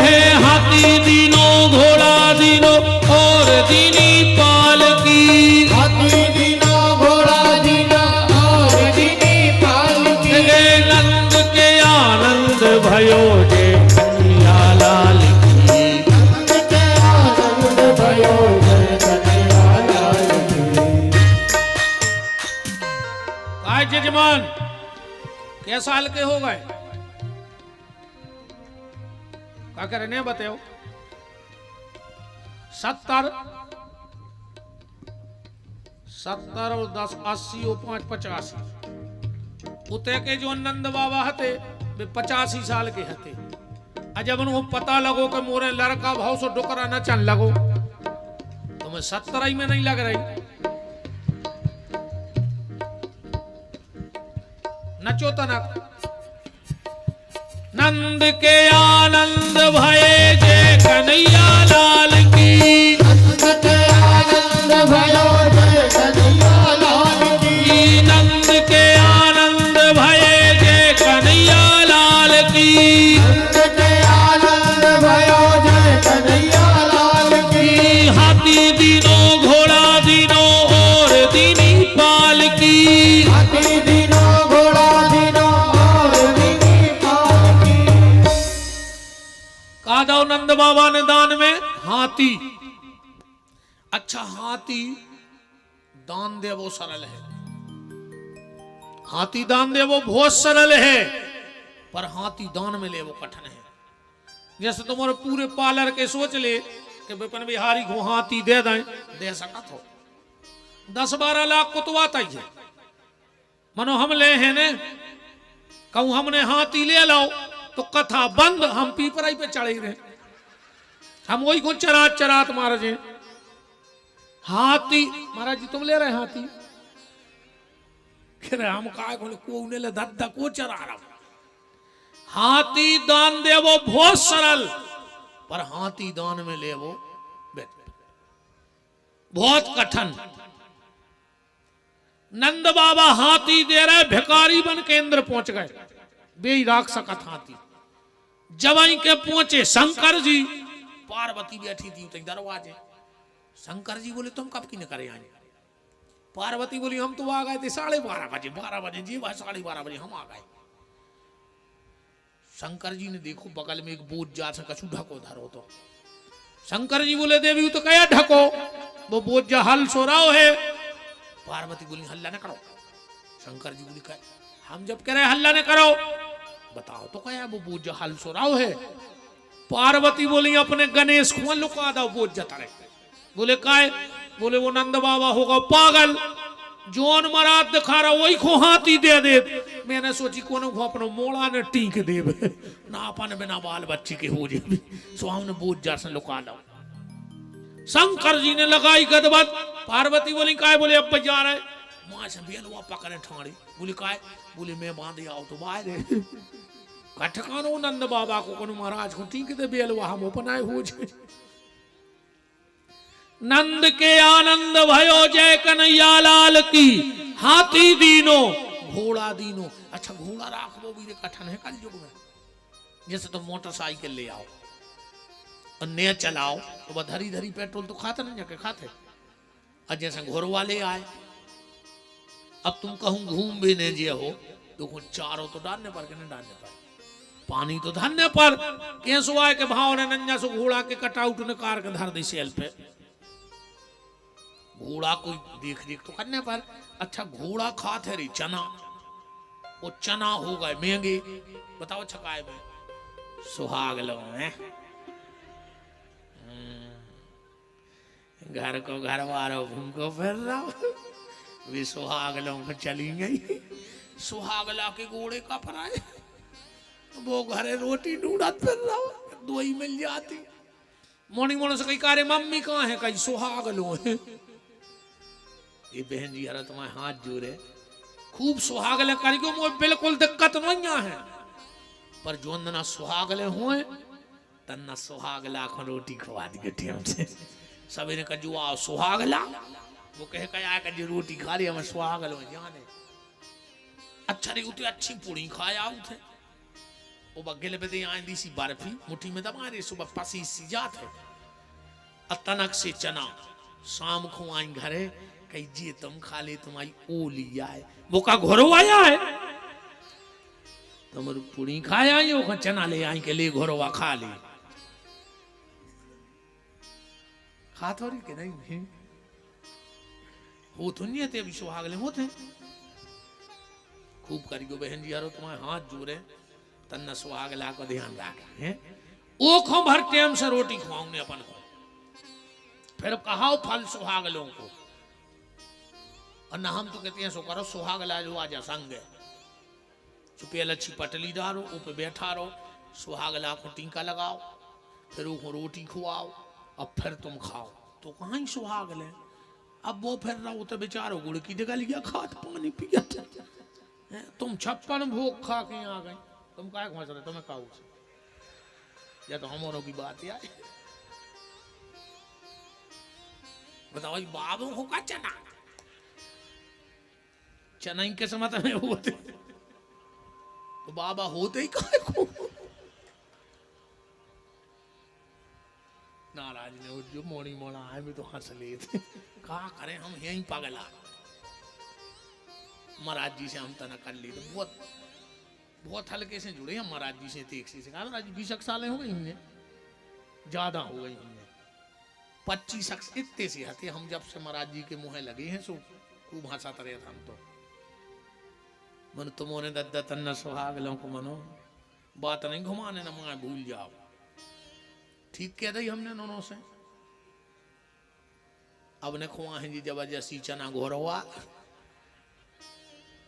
हाथी दीनो घोड़ा दीनो और दीनी पाल की। हाथी दिनो घोड़ा दिनो और दीनी पाल की। नंद के आनंद भयो जय कन्हैया लाल की। नंद के आनंद भयो जय कन्हैया लाल की। काय जजमान क्या साल के हो गए? क्या करने बताओ? 70 और 10 80 और 5 85। उते के जो नंद बाबा हते वे 85 साल के हते। जब उनको पता लगो कि मोरे लड़का भाव से डुकरा न चल लगो तो मैं 70 में नहीं लग रही। नचो तनक। नंद के आनंद भये जय कन्हैया लाल की। नंद के आनंद भयो जय कन्हैया लाल की। नंद के आनंद भये जय कन्हैया लाल की। नंद के आनंद भयो जय कन्हैया लाल की। हाथी दीनो घोड़ा दीनो और दीनी पाल की। हाथी दिनो घोड़ा दिनो और दीनी पाल की। कहा दो नंद बाबा ने दान में हाथी। अच्छा हाथी दान दे वो सरल है। हाथी दान दे वो बहुत सरल है, पर हाथी दान में ले वो कठिन है। जैसे तुम्हारे पूरे पार्लर के सोच ले कि विपिन बिहारी को हाथी दे दें, दे सकत हो। 10-12 लाख को तो आता ही है। मनो हम ले हैं ने कहूं हमने हाथी ले लो तो कथा बंद, हम पीपराई पे चढ़े रहे। हम वही को चरात चरात महाराज हाथी। महाराज जी तुम ले रहे हाथी? कह रहे हम काय को ले दद्दा को चरा रहा। हाथी दान दे वो बहुत सरल, पर हाथी दान में ले वो बहुत कठिन। नंद बाबा हाथी दे रहे, भिखारी बन के इंद्र पहुंच गए। बे राख सकत हाथी। जब आई के पहुंचे शंकर जी, पार्वती बैठी थी दरवाजे। शंकर जी बोले तुम कब की न करे आए? पार्वती बोली हम तो आ गए थे 12:30 बजे। 12 बजे जी, 12:30 बजे हम आ गए। शंकर जी ने देखो बगल में एक बोझ जा से कछु ढको धरो तो। शंकर जी बोले देवी तो कया ढको, वो बोझ जा हल सो रहा है। पार्वती बोली हल्ला न करो। शंकर जी बोली हम जब कह रहे हल्ला न करो बताओ तो कया वो बोझ जा हल सो रहा है। पार्वती बोली अपने गणेश को लुका दो बोझ जता रहे। बोले काय बोले वो नंद बाबा होगा पागल, जोन महाराज दिखा रहा वही को हाथी दे दे। मैंने सोची को अपना मोड़ा ने टीक दे ना अपन बिना बाल बच्ची के हो जाए। स्वामी ने बूझ जा से लुका लो। शंकर जी ने लगाई गदबत। पार्वती बोली काय? बोले अब जा रहे मां से बेलवा पकड़े ठाड़ी। बोली काय? बोली मैं बांधे आओ तो बाहर ठिकानो नंद बाबा को महाराज को टीक दे बेलवा हम अपनाए हो जाए। नंद के आनंद भयो जय कन्हैया लाल की। हाथी दीनो घोड़ा दीनो। अच्छा घोड़ा राख वो भी कठिन है कल युग में। जैसे तो मोटरसाइकिल ले आओ और ने चलाओ तो वह धरी धरी पेट्रोल तो खाते नहीं जाके खाते। और जैसे घोड़ वाले आए, अब तुम कहूं घूम भी नहीं जिया हो तो चारों तो डालने पर के नहीं डालने पर, पानी तो धरने पर कैसो आए के भाव ने नंजा से घोड़ा के कटआउट ने कार के धर दी सेल पे। घोड़ा कोई देख देख तो करने पर। अच्छा घोड़ा खाते रही चना, वो चना हो गए महंगे। बताओ छकाए में सुहाग लो हैं। घर को घर वालों घूमको फिर रहा वे सुहाग लो चली गई। सुहाग ला के घोड़े का फराए वो घरे रोटी ढूंढत फिर रहा दो ही मिल जाती। मोनी मोनो से कही कारे मम्मी कहाँ है? कहीं सुहाग लो है। ये बहन जी हरा तुम्हारे हाथ जोड़े खूब सुहागले करियो मोए बिल्कुल दिक्कत नहीं है। पर जो ना सुहागले हुए तन्ना सुहागला को रोटी खवा दी टेम से। सभी ने कहा आओ सुहागला, वो कहे कया कि रोटी खा रही हमें सुहागल हो जाने। अच्छा रही उतनी अच्छी पूरी खाया उठे वो बगल पे दे आई दी सी बर्फी मुट्ठी में दबा रही सुबह पसी सी जात है। अतनक से चना शाम को आई घरे कही जी तुम खा ले तुम्हारी ओली आए वो का घोरो आया है तुम पूरी खाया आई वो चना ले आई के लिए घोरवा खा ले खा थोड़ी के नहीं हो तो नहीं थे अभी सुहागले होते खूब करियो बहन जी यारो तुम्हारे हाथ जोड़े तन्ना सुहागला को ध्यान रखे हैं ओ खो भर टाइम से रोटी खुआऊंगे अपन को फिर कहा फल सुहागलों को और ना हम तो कहते हैं सो करो सुहागला जो आजा संग चुपे लच्छी पटली डालो ऊपर बैठा रहो सुहागला को टीका लगाओ फिर वो रोटी खुआओ अब फिर तुम खाओ तो कहाँ ही सुहागले अब वो फिर रहो तो बेचारो गुड़ की जगह लिया खात पानी पिया तुम 56 भोग खा के आ गए तुम क्या खोज रहे तुम्हें खाओ या तो हमारों की बात यार बताओ बाबू को का चना चना इनके समय में होते तो बाबा होते ही काहे को नाराज ने जो मोड़ी मोड़ा है भी तो हंस ले थे कहा करें हम यहीं पागला महाराज जी से हम तना कर ली तो बहुत बहुत हल्के से जुड़े हैं महाराज जी से तेक्सी से कहा महाराज जी 20 साल हो गई हमने ज्यादा हो गई हमने 25 इतने से हते हम जब से महाराज जी के मुँह लगे हैं सो खूब हंसाता रहे हम तो मन तुमने दद्दा तन्ना सुहाग लो को मनो बात नहीं घुमाने न मां भूल जाओ ठीक कह दी हमने दोनों से अब ने खुआ है जी जबरदस्ती चना घोरवा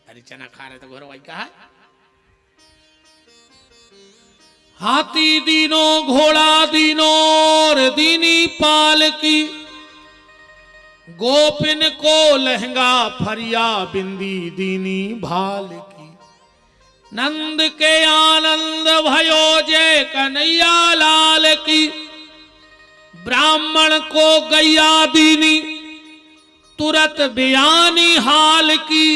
अरे चना खा रहे तो घोरवा कहा हाथी दीनो घोड़ा दीनो रे दीनी पाल की गोपिन को लहंगा फरिया बिंदी दीनी भाल की नंद के आनंद भयो जय कन्हैया लाल की ब्राह्मण को गैया दीनी तुरत बयानी हाल की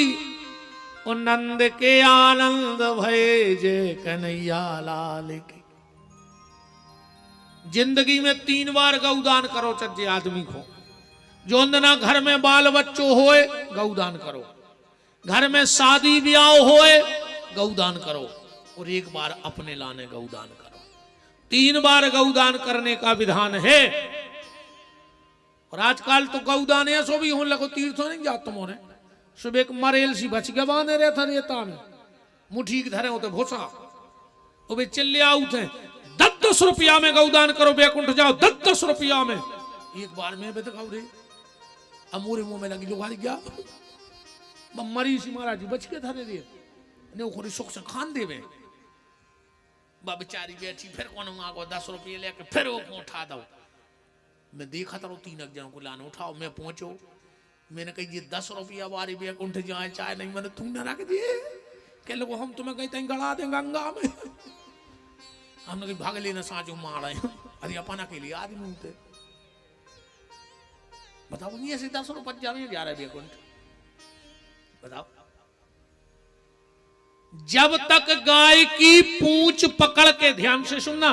नंद के आनंद भय जय कन्हैया लाल की। जिंदगी में 3 बार गौदान करो चज्जे आदमी को जो ना घर में बाल बच्चों होए गौदान करो घर में शादी ब्याह होए गौदान करो और 1 बार अपने लाने गौदान करो 3 बार गौदान करने का विधान है। और आजकल तो गौदान ऐसो भी होने लगो तीर्थों नहीं जात तुम सुबह एक मरेल सी बच गया बांधे रहता रेता में मुठी के धरे होते भोसा वो भी चिल्ले आउट है 10 रुपया में गौदान करो बेकुंठ जाओ 10 रुपया में 1 बार में बताओ रे अमूरे मुंह में लगी लुगारी गया मरी सी महाराज जी बच के थारे रे ने ओखरी सुख से खान देवे बा बेचारी बैठी फिर कौन मांगो 10 रुपये लेके फिर वो को उठा दो मैं देखा था 3 जनों को लाने उठाओ मैं पहुंचो मैंने कही ये 10 रुपया वारी भी उठ जाए चाहे नहीं मैंने तू न रख दिए कह लो हम तुम्हें कहीं तहीं गड़ा दें गंगा में हमने कहीं भाग लेना साँचो मार रहे हैं अरे अपना के लिए आदमी होते बताओ नहीं ऐसे 10 रुपये जावे 11 बेकुंठ बताओ जब तक गाय की पूंछ पकड़ के ध्यान से सुनना